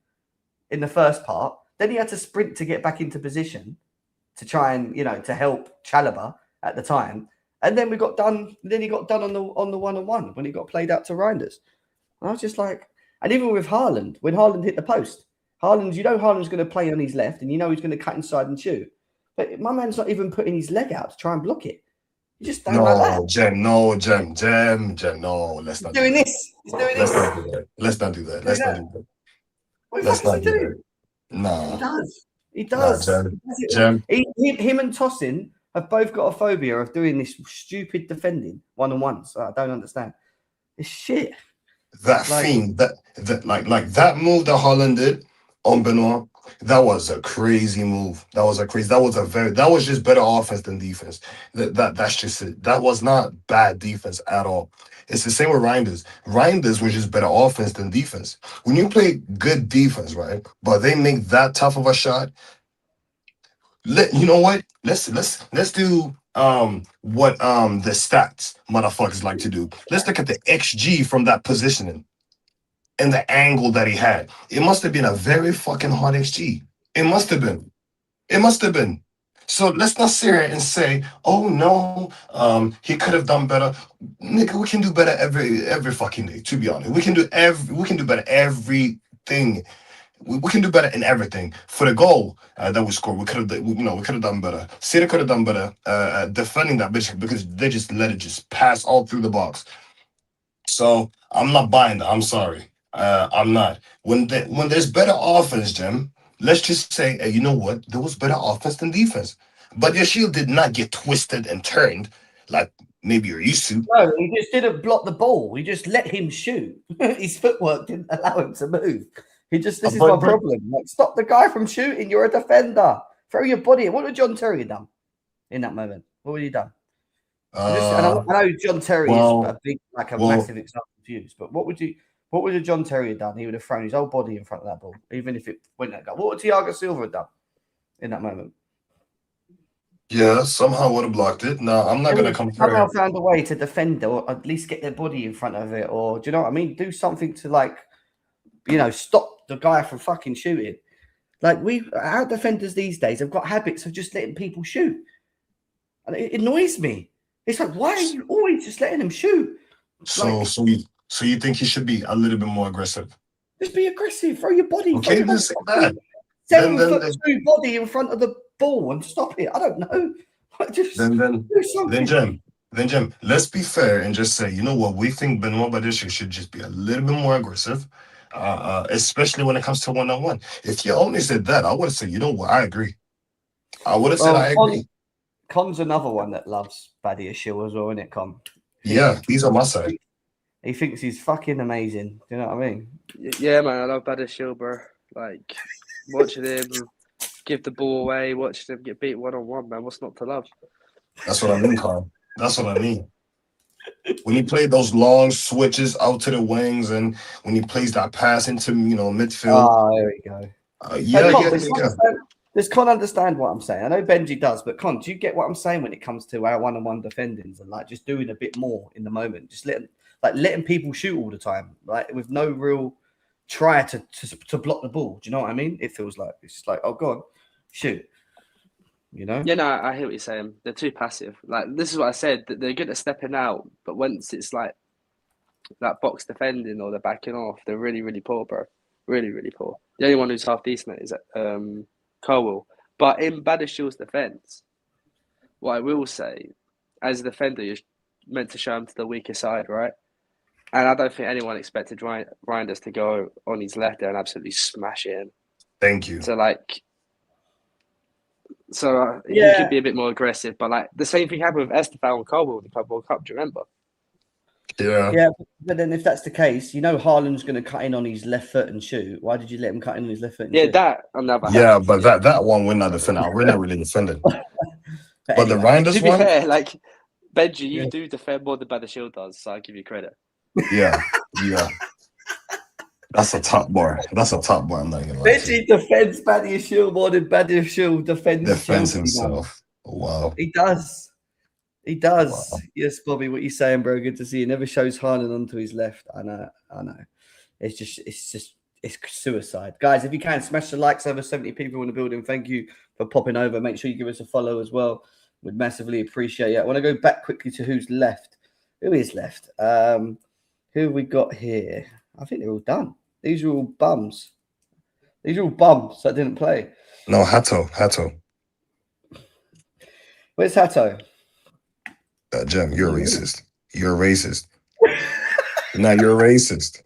in the first part. Then he had to sprint to get back into position to try and to help Chalobah at the time. And then we got done. Then he got done on the one-on-one when he got played out to Reinders. And I was just like. And even with Haaland, when Haaland hit the post, Haaland's going to play on his left, and he's going to cut inside and shoot. But my man's not even putting his leg out to try and block it. He just don't like that. Jem, no, let's not do that. He's doing this. Let's not do that. What the fuck is he doing? No. He does. Jem. Him and Tosin have both got a phobia of doing this stupid defending one-on-ones. I don't understand. It's shit. That thing, that move that Haaland did on Benoit, that was a crazy move. That was just better offense than defense. That's just it. That was not bad defense at all. It's the same with Reinders. Reinders was just better offense than defense. When you play good defense, right, but they make that tough of a shot, you know what? Let's do what the stats motherfuckers like to do. Let's look at the XG from that positioning and the angle that he had. It must have been a very fucking hard XG. It must have been. So let's not sit here and say, oh no, he could have done better. Nigga, we can do better every fucking day, to be honest. We can do better everything. We can do better in everything. For the goal that we scored, we could have done better. City could have done better defending that bitch because they just let it just pass all through the box. So I'm not buying that. I'm sorry. I'm not. When there's better offense, Jim, let's just say, hey, you know what? There was better offense than defense. But Badiashile did not get twisted and turned like maybe you're used to. No, he just didn't block the ball. He just let him shoot. His footwork didn't allow him to move. This is my problem. Like, stop the guy from shooting. You're a defender. Throw your body in. What would John Terry have done in that moment? What would he done? I know John Terry is a big, massive example to use, but what would John Terry have done? He would have thrown his whole body in front of that ball, even if it went that goal. What would Thiago Silva have done in that moment? Yeah, somehow would have blocked it. No, I'm not going to compare. Somehow found a way to defend or at least get their body in front of it, or do you know what I mean? Do something to stop the guy from fucking shooting. Our defenders these days have got habits of just letting people shoot. And it annoys me. It's like, why are you always just letting them shoot? So you think he should be a little bit more aggressive? Just be aggressive. Throw your body. Okay, just say that. 7'2" body in front of the ball and stop it. I don't know. Then Jim, let's be fair and just say, you know what? We think Benoit Badiashile should just be a little bit more aggressive. Especially when it comes to one-on-one. If you only said that, I would have said, you know what, I agree. I would have said I agree. Con's another one that loves Badiashile as well, isn't it, Con? Yeah, he's on my side. He thinks he's fucking amazing. Do you know what I mean? Yeah, man, I love Badiashile, bro. Like, watching him give the ball away, watch them get beat 1-on-1, man. What's not to love? That's what I mean, Carl. That's what I mean. When he played those long switches out to the wings, and when he plays that pass into midfield, There we go. yeah. Just can't understand what I'm saying. I know Benji does, but Con, do you get what I'm saying when it comes to our one-on-one defendings and like just doing a bit more in the moment, just letting people shoot all the time, like with no real try to block the ball. Do you know what I mean? It feels like it's just like, oh god, shoot. You know? Yeah, no, I hear what you're saying. They're too passive. Like this is what I said, that they're good at stepping out, but once it's like that box defending or they're backing off, they're really, really poor, bro. Really, really poor. The only one who's half decent is Colwell. But in Badishill's defence, what I will say, as a defender, you're meant to show him to the weaker side, right? And I don't think anyone expected Reinders to go on his left there and absolutely smash it in. Thank you. He could be a bit more aggressive, but like the same thing happened with Estefan and Colwell in the Club World Cup. Do you remember? Yeah. But then if that's the case, Haaland's going to cut in on his left foot and shoot. Why did you let him cut in on his left foot and shoot? That on the other Yeah, hand. but that one we're not defending. We're not really defending. But the Reinders to be one, fair, like Benji, you do defend more than Badishil does, so I give you credit. Yeah. That's a top bar. I'm not gonna lie. Benji defends Badishil more than Badishil defends himself. Wow. He does. Wow. Yes, Bobby, what you saying, bro? Good to see you. Never shows Haaland onto his left. I know. It's suicide. Guys, if you can, smash the likes. Over 70 people in the building. Thank you for popping over. Make sure you give us a follow as well. Would massively appreciate it. I want to go back quickly to who's left. Who is left? Who have we got here? I think they're all done. These are all bums. These are all bums that didn't play. No, Hato. Where's Hato? Jem, you're a racist. You're a racist. Nah, you're a racist.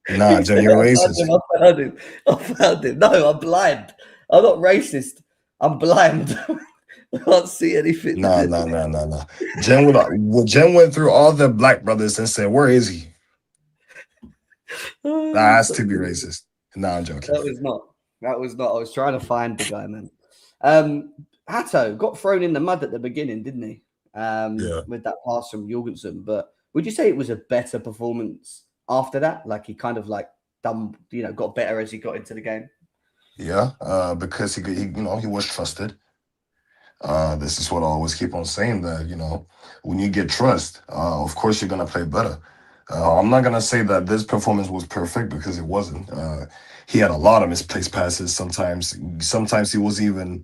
Nah, Jem, you're a racist. I found him. No, I'm blind. I'm not racist. I'm blind. I can't see anything. Nah. Jem went through all the black brothers and said, "Where is he?" That has to be racist. Nah, I'm joking. That was not. I was trying to find the guy, man. Hato got thrown in the mud at the beginning, didn't he? With that pass from Jorgensen. But would you say it was a better performance after that? Like he kind of like got better as he got into the game. Yeah, because he was trusted. This is what I always keep on saying, that when you get trust, of course you're gonna play better. I'm not gonna say that this performance was perfect because it wasn't. He had a lot of misplaced passes. Sometimes he was even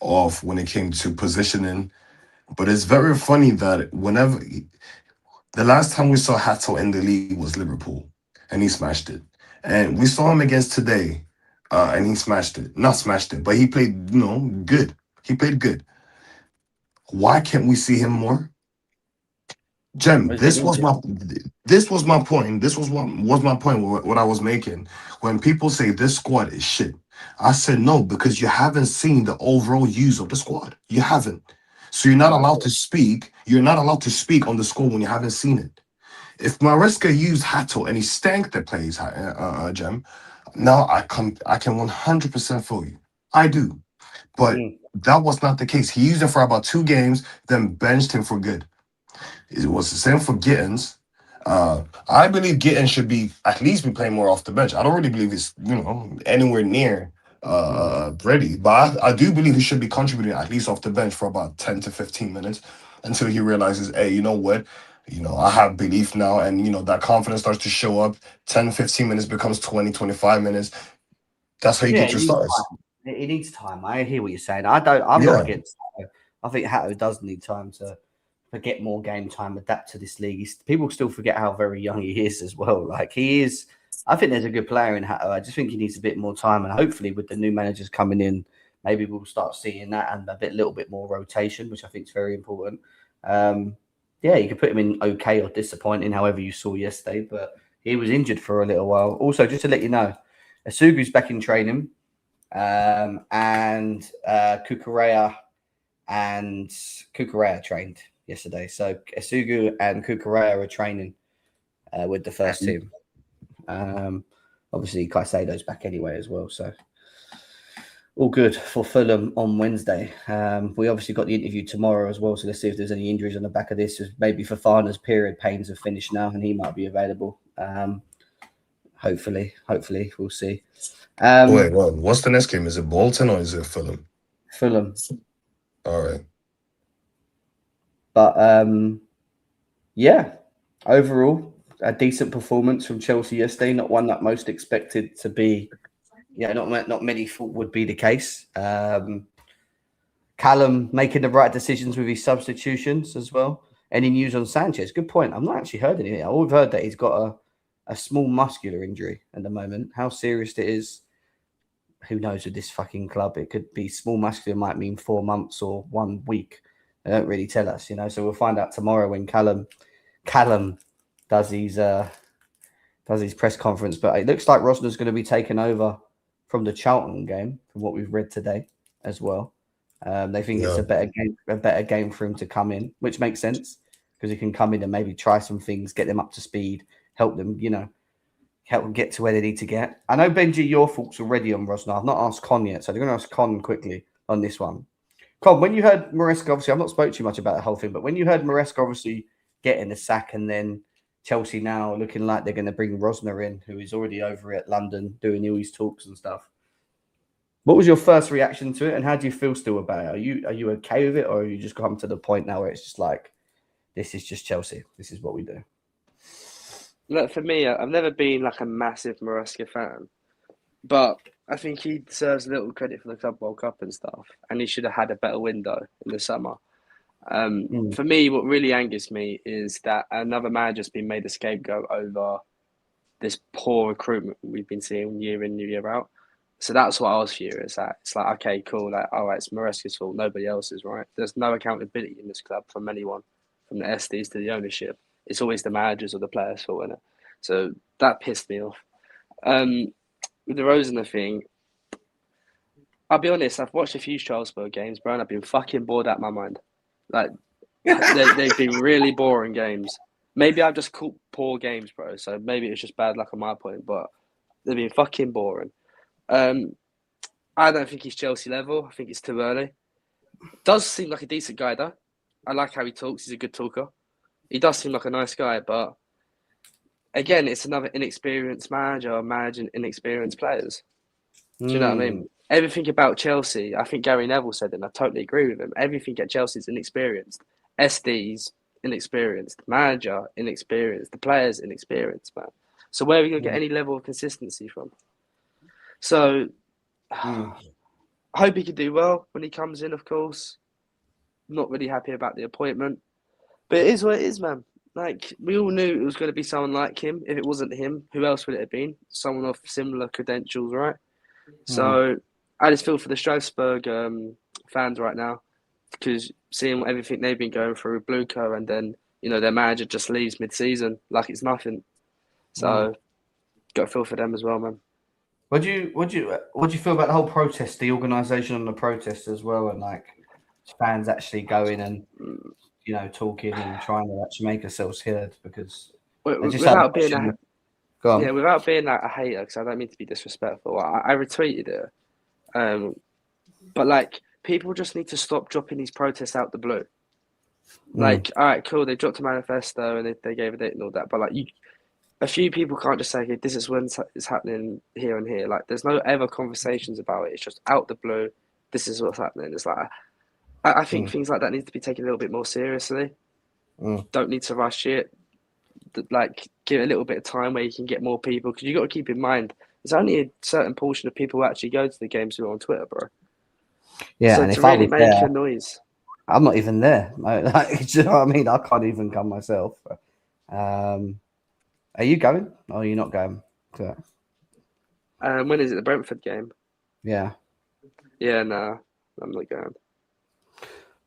off when it came to positioning. But it's very funny that the last time we saw Hato in the league was Liverpool, and he smashed it. And we saw him against today, and he smashed it. Not smashed it, but he played, good. He played good. Why can't we see him more? Jem, this was my point. This was my point. What I was making. When people say this squad is shit, I said no, because you haven't seen the overall use of the squad. You haven't. So you're not allowed to speak. You're not allowed to speak on the score when you haven't seen it. If Maresca used Hato and he stank the plays, Jem, now I can 100% feel you. I do. But that was not the case. He used him for about 2 games, then benched him for good. It was the same for Gittins. I believe Gittins should at least be playing more off the bench. I don't really believe he's anywhere near ready, but I do believe he should be contributing at least off the bench for about 10 to 15 minutes until he realizes, hey, you know what? I have belief now, and that confidence starts to show up. 10, 15 minutes becomes 20, 25 minutes. That's how you get your starts. It needs time. I hear what you're saying. I'm not against Hato. I think Hato does need time to get more game time, adapt to this league. People still forget how very young he is as well. Like he is. I think there's a good player in Hato. I just think he needs a bit more time, and hopefully with the new managers coming in, maybe we'll start seeing that and a little bit more rotation, which I think is very important. You could put him in okay or disappointing, however you saw yesterday, but he was injured for a little while. Also, just to let you know, Asugu's back in training, and Cucurella trained yesterday. So Asugu and Cucurella are training with the first team. Obviously Caicedo's back anyway as well. So All good for Fulham on Wednesday. We obviously got the interview tomorrow as well, so let's see if there's any injuries on the back of this. Maybe Fofana's period pains have finished now, and he might be available. Hopefully, we'll see. Wait, what's the next game? Is it Bolton or is it Fulham? Fulham. All right. But yeah, overall, a decent performance from Chelsea yesterday. Not one that most expected to be. Yeah, not many thought would be the case. Callum making the right decisions with his substitutions as well. Any news on Sanchez? Good point. I've not actually heard anything. I've heard that he's got a small muscular injury at the moment. How serious it is, who knows with this fucking club? It could be small muscular, might mean 4 months or 1 week. They don't really tell us, So we'll find out tomorrow when Callum does his press conference. But it looks like Rosner's going to be taken over from the Charlton game, from what we've read today as well. They think it's a better game for him to come in, which makes sense because he can come in and maybe try some things, get them up to speed, help them, help them get to where they need to get. I know, Benji, your thoughts already on Rosner. I've not asked Con yet, so I'm going to ask Con quickly on this one. Con, when you heard Maresca, obviously, I've not spoke too much about the whole thing, but when you heard Maresca obviously getting the sack and then Chelsea now looking like they're going to bring Rosner in, who is already over at London doing all these talks and stuff. What was your first reaction to it, and how do you feel still about it? Are you okay with it, or are you just come to the point now where it's just like, this is just Chelsea, this is what we do? Look, for me, I've never been like a massive Maresca fan, but I think he deserves a little credit for the Club World Cup and stuff, and he should have had a better window in the summer. For me, what really angers me is that another manager's been made a scapegoat over this poor recruitment we've been seeing year in, year out. So that's what I was furious at. It's like, okay, cool. Like, all right, it's Maresca's fault. Nobody else's, right? There's no accountability in this club from anyone, from the SDs to the ownership. It's always the managers or the players' fault, isn't it? So that pissed me off. With the Rosner thing, I'll be honest, I've watched a few Strasbourg games, bro, and I've been fucking bored out of my mind. Like, they've been really boring games. Maybe I've just caught poor games, bro, so maybe it's just bad luck on my point, but they've been fucking boring. I don't think he's Chelsea level. I think it's too early. Does seem like a decent guy, though. I like how he talks. He's a good talker. He does seem like a nice guy, but again, it's another inexperienced manager managing inexperienced players. Do you know what I mean? Everything about Chelsea, I think Gary Neville said it, and I totally agree with him. Everything at Chelsea is inexperienced. SD's inexperienced. Manager inexperienced. The players inexperienced, man. So where are we going to get any level of consistency from? So I hope he can do well when he comes in, of course. Not really happy about the appointment. But it is what it is, man. Like, we all knew it was going to be someone like him. If it wasn't him, who else would it have been? Someone of similar credentials, right? So I just feel for the Strasbourg fans right now, because seeing everything they've been going through with Bluco, and then, their manager just leaves mid-season like it's nothing. So got to feel for them as well, man. What do you feel about the whole protest, the organisation on the protest as well, and like fans actually going and talking and trying to actually make ourselves heard? Because without being like a hater, because I don't mean to be disrespectful, I retweeted it, but like, people just need to stop dropping these protests out the blue. Like, all right, cool, they dropped a manifesto and they gave a date and all that, but like, a few people can't just say, okay, this is when it's happening here and here. Like, there's no ever conversations about it. It's just out the blue. This is what's happening. It's like, I think things like that need to be taken a little bit more seriously. Don't need to rush it. Like, give it a little bit of time where you can get more people. Because you got to keep in mind, there's only a certain portion of people who actually go to the games who are on Twitter, bro. Yeah, so and to if really I was make there, a noise. I'm not even there. Like, do you know what I mean? I can't even come myself. Are you going? Or are you not going? When is it? The Brentford game? Yeah. Yeah, no, I'm not going.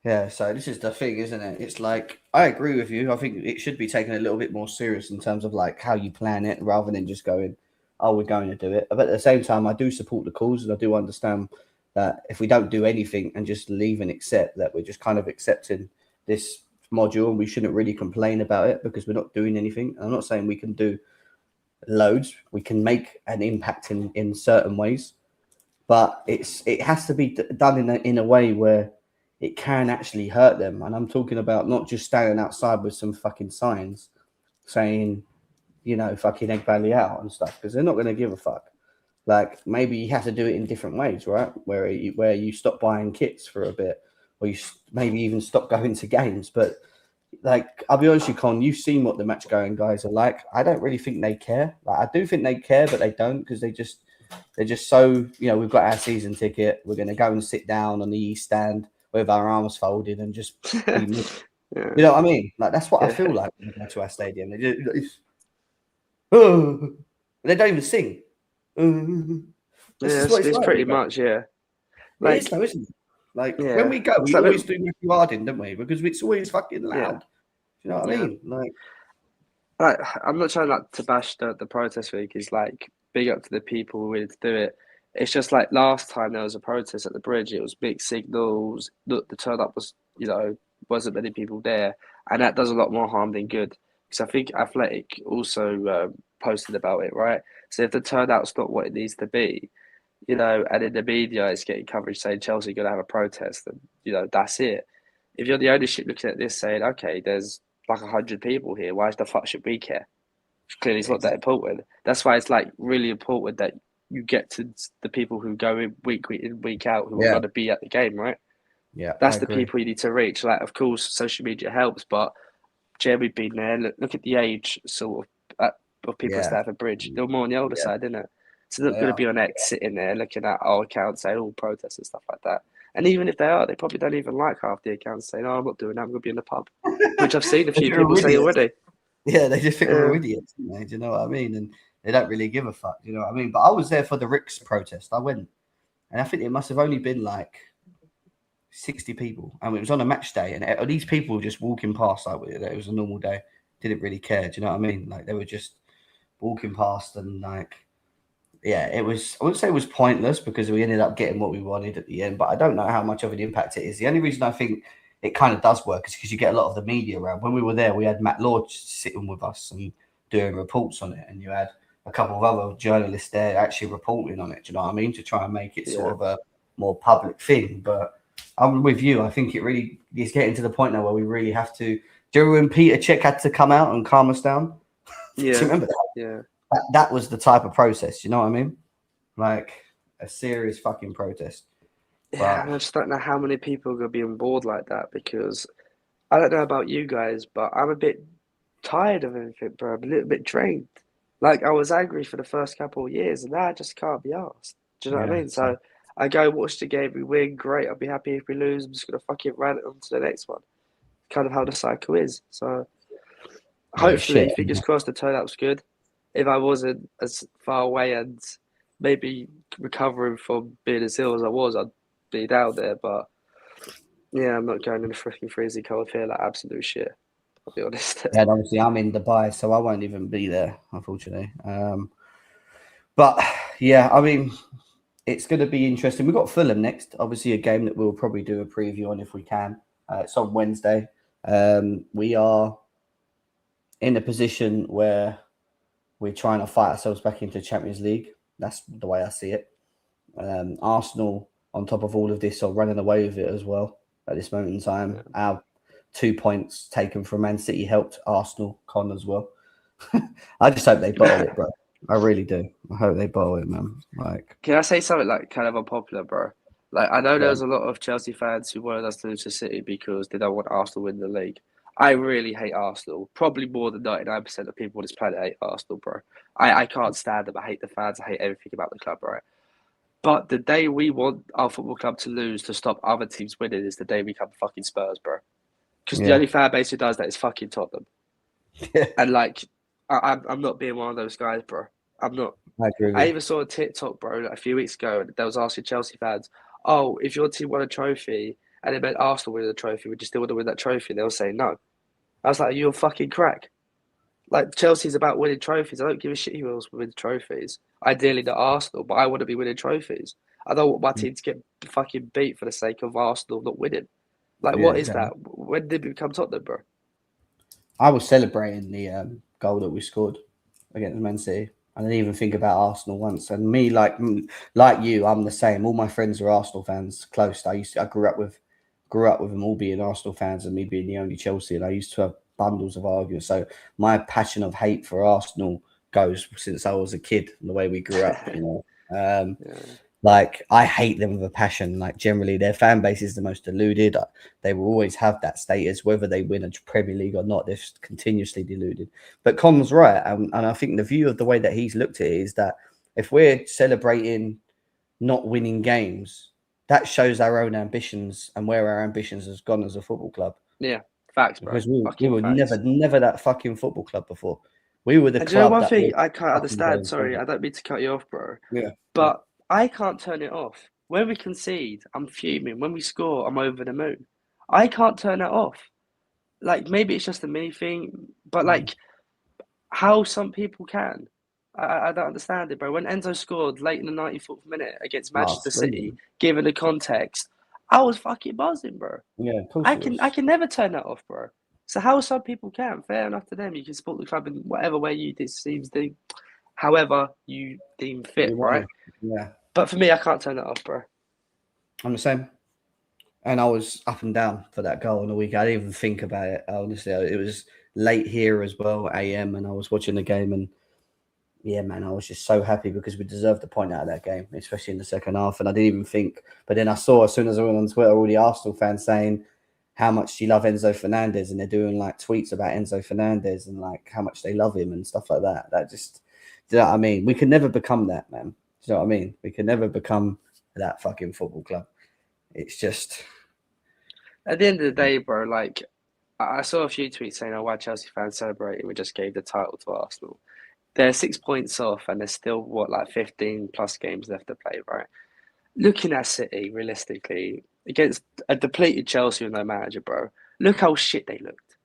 Yeah, so this is the thing, isn't it? It's like, I agree with you. I think it should be taken a little bit more serious in terms of like how you plan it, rather than just going, oh, we're going to do it. But at the same time, I do support the cause, and I do understand that if we don't do anything and just leave and accept that we're just kind of accepting this module, and we shouldn't really complain about it because we're not doing anything. I'm not saying we can do loads. We can make an impact in certain ways. but it has to be done in a way where it can actually hurt them. And I'm talking about not just standing outside with some fucking signs saying, you know, fucking Egg Valley out and stuff, because they're not going to give a fuck. Like, maybe you have to do it in different ways, right? Where you stop buying kits for a bit, or you maybe even stop going to games. But like, I'll be honest with you, Con, you've seen what the match going guys are like. I don't really think they care. Like, I do think they care, but they don't, because they're just so, you know, we've got our season ticket. We're going to go and sit down on the East Stand with our arms folded and just be Yeah. You know what I mean? Like, that's what I feel like when I go to our stadium. They just, they don't even sing. It's pretty much, yeah. Like, it is though, isn't it? Like, Yeah. when we go, we like always do Matthew Harding, don't we? Because it's always fucking loud. Yeah. Do you know what I mean? Like, I'm not trying to bash the protest week. It's like, big up to the people who wanted to do it. It's just like last time there was a protest at the bridge, it was mixed signals. The turn up was, you know, wasn't many people there, and that does a lot more harm than good. Because I think Athletic also posted about it, right? So if the turnout's not what it needs to be, you know, and in the media it's getting coverage saying Chelsea are going to have a protest, and you know that's it. If you're the ownership looking at this saying, okay, there's like 100 people here, why the fuck should we care? Clearly, it's not that important. That's why it's like really important that you get to the people who go in week in, week out, who are going to be at the game, right? Yeah, That's the people you need to reach. Like, of course, social media helps, but Jeremy been there. Look at the age sort of people that have a bridge. They're more on the older side, isn't it? So they're not going to be on X sitting there looking at our accounts saying all protests and stuff like that. And even if they are, they probably don't even like half the accounts saying, "Oh, I'm not doing that. I'm going to be in the pub," which I've seen a few people say already. Yeah, they just think we're idiots, don't they? Do you know what I mean? And they don't really give a fuck. Do you know what I mean? But I was there for the Ricks protest. I went, and I think it must have only been like 60 people, and it was on a match day, and these people were just walking past like it was a normal day. Didn't really care. Do you know what I mean? Like, they were just walking past, and like, yeah, it was. I wouldn't say it was pointless because we ended up getting what we wanted at the end, but I don't know how much of an impact it is. The only reason I think it kind of does work is because you get a lot of the media around. When we were there, we had Matt Lord sitting with us and doing reports on it, and you had a couple of other journalists there actually reporting on it. Do you know what I mean? To try and make it sort of a more public thing. But I'm with you. I think it really is getting to the point now where we really have to. Do you remember when Peter Cech had to come out and calm us down? Yeah. Do you remember that? Yeah. That was the type of process. You know what I mean? Like a serious fucking protest. Yeah, I just don't know how many people are going to be on board like that, because I don't know about you guys, but I'm a bit tired of everything, bro. I'm a little bit drained. Like, I was angry for the first couple of years, and now I just can't be asked. Do you know what I mean? So I go watch the game, we win, great. I'll be happy if we lose. I'm just going to fucking run it on to the next one. Kind of how the cycle is. So hopefully, fingers crossed, the turnout's good. If I wasn't as far away and maybe recovering from being as ill as I was, I'd be down there. But yeah, I'm not going in a freaking freezing cold here like absolute shit. I'll be honest. Yeah, and obviously I'm in Dubai, so I won't even be there, unfortunately. But yeah, I mean, it's going to be interesting. We've got Fulham next, obviously a game that we'll probably do a preview on if we can. It's on Wednesday. We are in a position where we're trying to fight ourselves back into Champions League. That's the way I see it. Arsenal, on top of all of this, are running away with it as well at this moment in time. Our 2 points taken from Man City helped Arsenal con as well. I just hope they bottle it, bro. I really do. I hope they bottle it, man. Like, can I say something like kind of unpopular, bro? Like, I know there's a lot of Chelsea fans who wanted us to lose to City because they don't want Arsenal to win the league. I really hate Arsenal. Probably more than 99% of people on this planet hate Arsenal, bro. I can't stand them. I hate the fans. I hate everything about the club, right? But the day we want our football club to lose to stop other teams winning is the day we come fucking Spurs, bro. Because the only fan base who does that is fucking Tottenham. And like, I'm not being one of those guys, bro. I'm not. I agree with I you. even saw a TikTok, bro, like a few weeks ago, and they was asking Chelsea fans, "Oh, if your team won a trophy and it meant Arsenal winning the trophy, would you still want to win that trophy?" And they were saying no. I was like, "You're fucking crack." Like, Chelsea's about winning trophies. I don't give a shit who else wins trophies. Ideally, the Arsenal, but I want to be winning trophies. I don't want my team to get fucking beat for the sake of Arsenal not winning. Like, what is that? When did we become Tottenham, bro? I was celebrating the goal that we scored against Man City. I didn't even think about Arsenal once. And me, like you, I'm the same. All my friends are Arsenal fans, close. I grew up with them all being Arsenal fans, and me being the only Chelsea. And I used to have bundles of arguments. So my passion of hate for Arsenal goes since I was a kid, and the way we grew up. Like, I hate them with a passion. Like, generally, their fan base is the most deluded. They will always have that status, whether they win a Premier League or not. They're continuously deluded. But Com's right. And I think the view of the way that he's looked at it is that if we're celebrating not winning games, that shows our own ambitions and where our ambitions has gone as a football club. Yeah, facts, bro. Because we were never that fucking football club before. We were the club. Do you know one thing I can't understand? Sorry, I don't mean to cut you off, bro. Yeah. But I can't turn it off. When we concede, I'm fuming. When we score, I'm over the moon. I can't turn it off. Like, maybe it's just a me thing, but like, how some people can. I don't understand it, bro. When Enzo scored late in the 94th minute against Manchester City, given the context, I was fucking buzzing, bro. Yeah, of course. I can never turn that off, bro. So how some people can, fair enough to them. You can support the club in whatever way you deem, however you deem fit, right? Yeah. But for me, I can't turn that off, bro. I'm the same. And I was up and down for that goal on the weekend. I didn't even think about it. Honestly, it was late here as well, AM, and I was watching the game. And yeah, man, I was just so happy because we deserved the point out of that game, especially in the second half. And I didn't even think. But then I saw, as soon as I went on Twitter, all the Arsenal fans saying how much do you love Enzo Fernandez, and they're doing like tweets about Enzo Fernandez and like how much they love him and stuff like that. That just, do you know what I mean? We can never become that, man. Do you know what I mean? We can never become that fucking football club. It's just, at the end of the day, bro, like, I saw a few tweets saying, oh, why Chelsea fans celebrating? We just gave the title to Arsenal. They're 6 points off and there's still, 15 plus games left to play, right? Looking at City, realistically, against a depleted Chelsea with no manager, bro, look how shit they looked.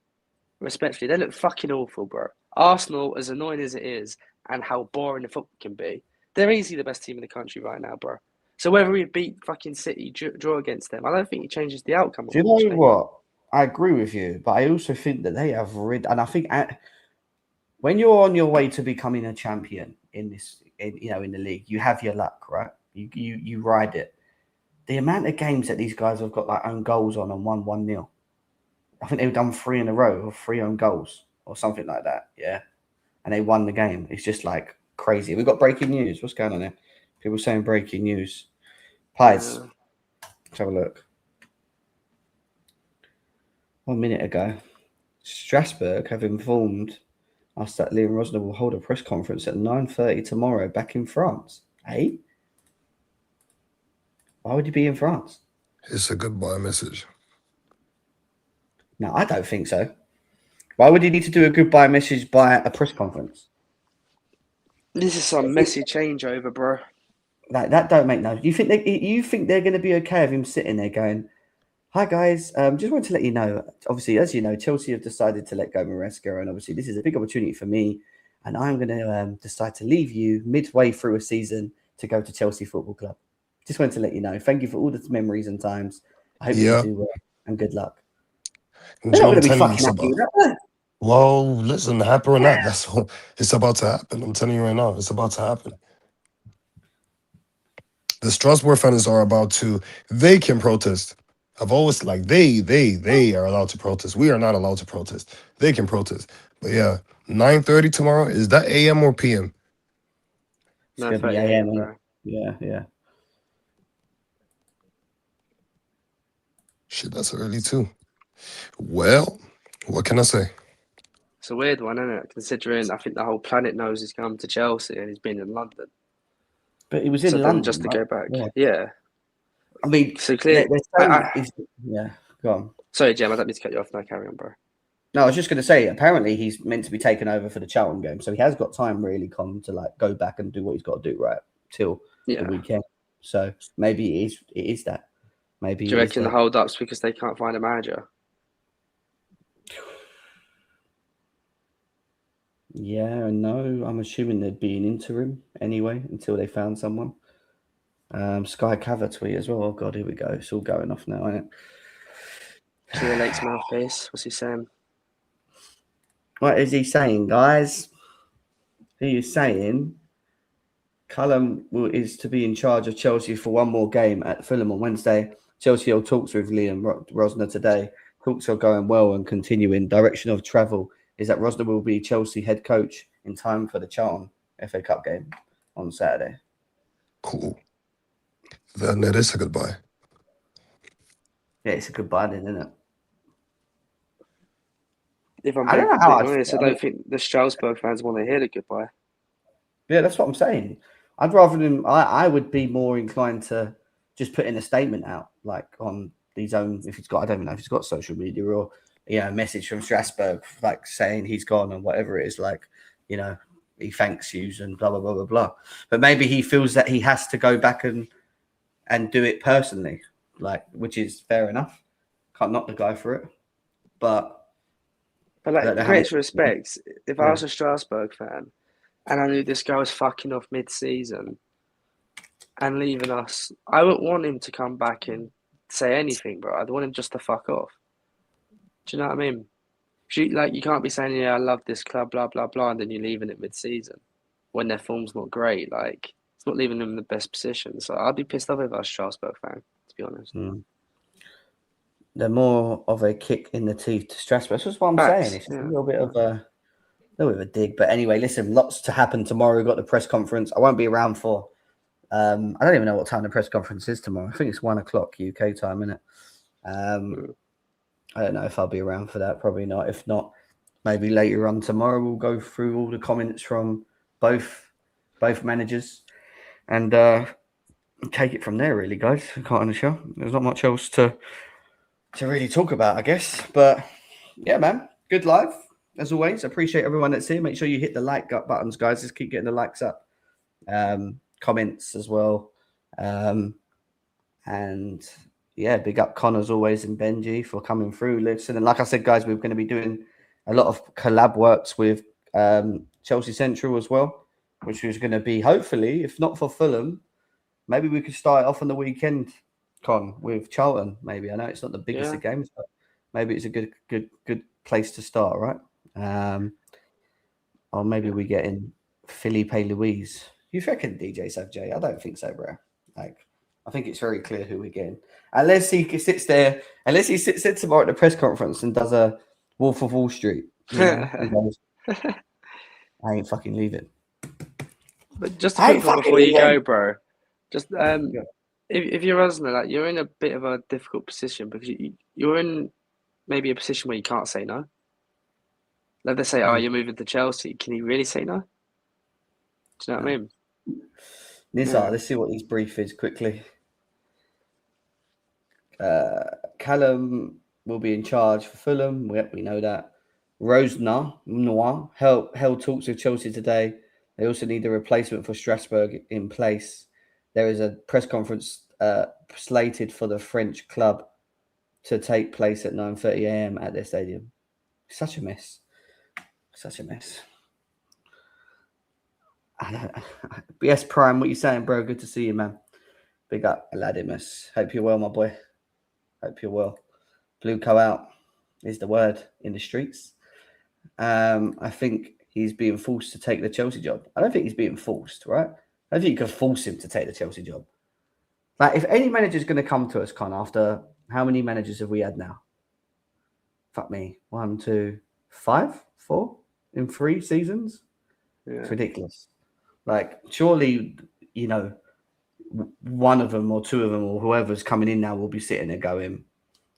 Respectfully, they look fucking awful, bro. Arsenal, as annoying as it is, and how boring the football can be, they're easily the best team in the country right now, bro. So whether we beat fucking City, draw against them, I don't think it changes the outcome. Do you know what? I agree with you, but I also think that they have and I think when you're on your way to becoming a champion in the league, you have your luck, right? You ride it. The amount of games that these guys have got like own goals on and won 1-0. I think they've done 3 in a row or 3 own goals or something like that. Yeah. And they won the game. It's just like crazy. We've got breaking news. What's going on there? People saying breaking news. Pies. Let's have a look. 1 minute ago, Strasbourg have informed us that Liam Rosner will hold a press conference at 9:30 tomorrow back in France. Hey? Why would he be in France? It's a goodbye message. No, I don't think so. Why would he need to do a goodbye message by a press conference? This is some messy changeover, bro. Like, that don't make no. You think they're going to be okay with him sitting there going, "Hi guys, just wanted to let you know. Obviously, as you know, Chelsea have decided to let go Maresca, and obviously this is a big opportunity for me, and I'm going to decide to leave you midway through a season to go to Chelsea Football Club. Just wanted to let you know. Thank you for all the memories and times. I hope you do well, and good luck." They're not going to be fucking happy with that. Well, listen, happy or not, that's what it's about to happen. I'm telling you right now, it's about to happen. The Strasbourg fans are about to. They can protest. I've always they are allowed to protest. We are not allowed to protest. They can protest. But yeah, 9:30 tomorrow. Is that AM or PM? It's going to be AM. Yeah. Shit, that's early too. Well, what can I say? It's a weird one, isn't it? Considering I think the whole planet knows he's come to Chelsea and he's been in London. But he was in London just to right? go back. Yeah. I mean, so clearly, yeah. Go on. Sorry, Jim. I don't mean to cut you off. No, carry on, bro. No, I was just going to say. Apparently, he's meant to be taken over for the Charlton game, so he has got time, really, Con, to like go back and do what he's got to do right till the weekend. So maybe it is that. Maybe. Do you reckon the hold-ups because they can't find a manager? Yeah, no. I'm assuming there'd be an interim anyway until they found someone. Sky Cover tweet as well. Oh God, here we go. It's all going off now, isn't it? Kia Lake's mouthpiece. What's he saying? What is he saying, guys? He is saying Callum is to be in charge of Chelsea for one more game at Fulham on Wednesday. Chelsea will talks with Liam Rosner today. Talks are going well and continuing. Direction of travel is that Rosner will be Chelsea head coach in time for the Charlton FA Cup game on Saturday. Cool. Then it is a goodbye. Yeah, it's a goodbye then, isn't it? If I'm I being don't know how completely I honest, I feel. don't think the Strasbourg fans want to hear the goodbye. Yeah, that's what I'm saying. I'd rather than I would be more inclined to just put in a statement out, like on his own, if he's got, I don't even know if he's got social media or, a message from Strasbourg, like saying he's gone and whatever it is, like, he thanks you and blah, blah, blah, blah, blah. But maybe he feels that he has to go back and do it personally, like, which is fair enough. Can't knock the guy for it. But like, don't know how greatest much- respect, if Yeah. I was a Strasbourg fan and I knew this guy was fucking off mid-season and leaving us, I wouldn't want him to come back and say anything, bro. I'd want him just to fuck off. Do you know what I mean? You can't be saying, yeah, I love this club, blah, blah, blah, and then you're leaving it mid-season when their form's not great. Like, it's not leaving them in the best position. So I'd be pissed off if I was a Strasbourg fan, to be honest. They're more of a kick in the teeth to Strasbourg. That's just what I'm Facts, saying. It's yeah. a little bit of a dig. But anyway, listen, lots to happen tomorrow. We've got the press conference. I won't be around for. I don't even know what time the press conference is tomorrow. I think it's 1:00 UK time, isn't it? I don't know if I'll be around for that. Probably not. If not, maybe later on tomorrow we'll go through all the comments from both managers and take it from there. Really, guys. Quite on the show. There's not much else to really talk about, I guess. But yeah, man, good live as always. Appreciate everyone that's here. Make sure you hit the like buttons, guys. Just keep getting the likes up. Comments as well. And yeah, big up Con as always and Benji for coming through. Listen, and like I said, guys, we're going to be doing a lot of collab works with Chelsea Central as well, which is going to be hopefully, if not for Fulham, maybe we could start off on the weekend, Con, with Charlton. Maybe I know it's not the biggest of games, but maybe it's a good place to start, right? Or maybe we get in Felipe Luis. You reckon DJ Savjay? I don't think so, bro. Like, I think it's very clear who we're getting. Unless he sits there tomorrow at the press conference and does a Wolf of Wall Street. And goes, I ain't fucking leaving. But just a quick one before you go, bro. Just if you're Rosner, like, you're in a bit of a difficult position because you're in maybe a position where you can't say no. Like they say, you're moving to Chelsea. Can you really say no? Do you know what I mean? Let's see what his brief is quickly. Callum will be in charge for Fulham. We know that. Rosner held talks with Chelsea today. They also need a replacement for Strasbourg in place. There is a press conference slated for the French club to take place at 9:30 a.m. at their stadium. Such a mess. BS Prime, what you saying, bro? Good to see you, man. Big up, Aladimus. Hope you're well, my boy. Hope you're well. Blue co out is the word in the streets. I think he's being forced to take the Chelsea job. I don't think he's being forced, right? I don't think you can force him to take the Chelsea job. Like, if any manager's going to come to us, Con, after how many managers have we had now? Fuck me. 1, 2, 5, 4 in 3 seasons? Yeah. It's ridiculous. Like, surely, one of them or two of them or whoever's coming in now will be sitting there going,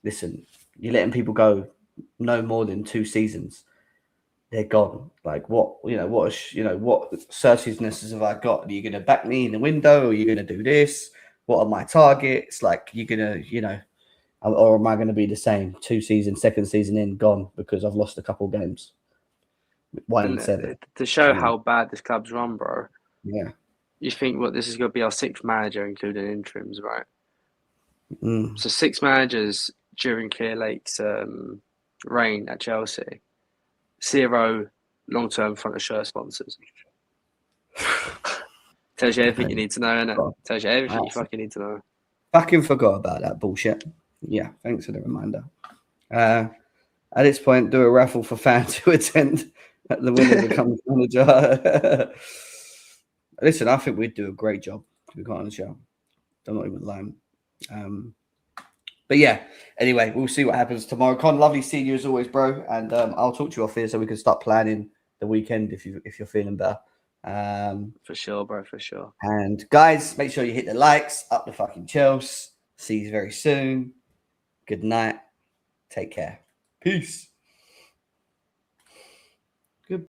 listen, you're letting people go no more than 2 seasons. They're gone. Like, what assertiveness have I got? Are you going to back me in the window? Or are you going to do this? What are my targets? Like, you're going to, or am I going to be the same 2 seasons, second season in, gone because I've lost a couple games? 1 and 7. To show how bad this club's run, bro. Yeah. You think, this is going to be our 6th manager, including interims, right? So 6 managers during Clear Lake's reign at Chelsea. 0 long-term front of shirt sponsors. Tells you everything you need to know, innit? Tells you everything you fucking need to know. Fucking forgot about that bullshit. Yeah, thanks for the reminder. At this point, do a raffle for fans who attend. The winner becomes manager. Listen, I think we'd do a great job, to be quite honest. I'm not even lying. But yeah, anyway, we'll see what happens tomorrow. Con, lovely seeing you as always, bro. And I'll talk to you off here so we can start planning the weekend if you're feeling better. For sure, bro, for sure. And guys, make sure you hit the likes, up the fucking Chelsea. See you very soon. Good night. Take care. Peace.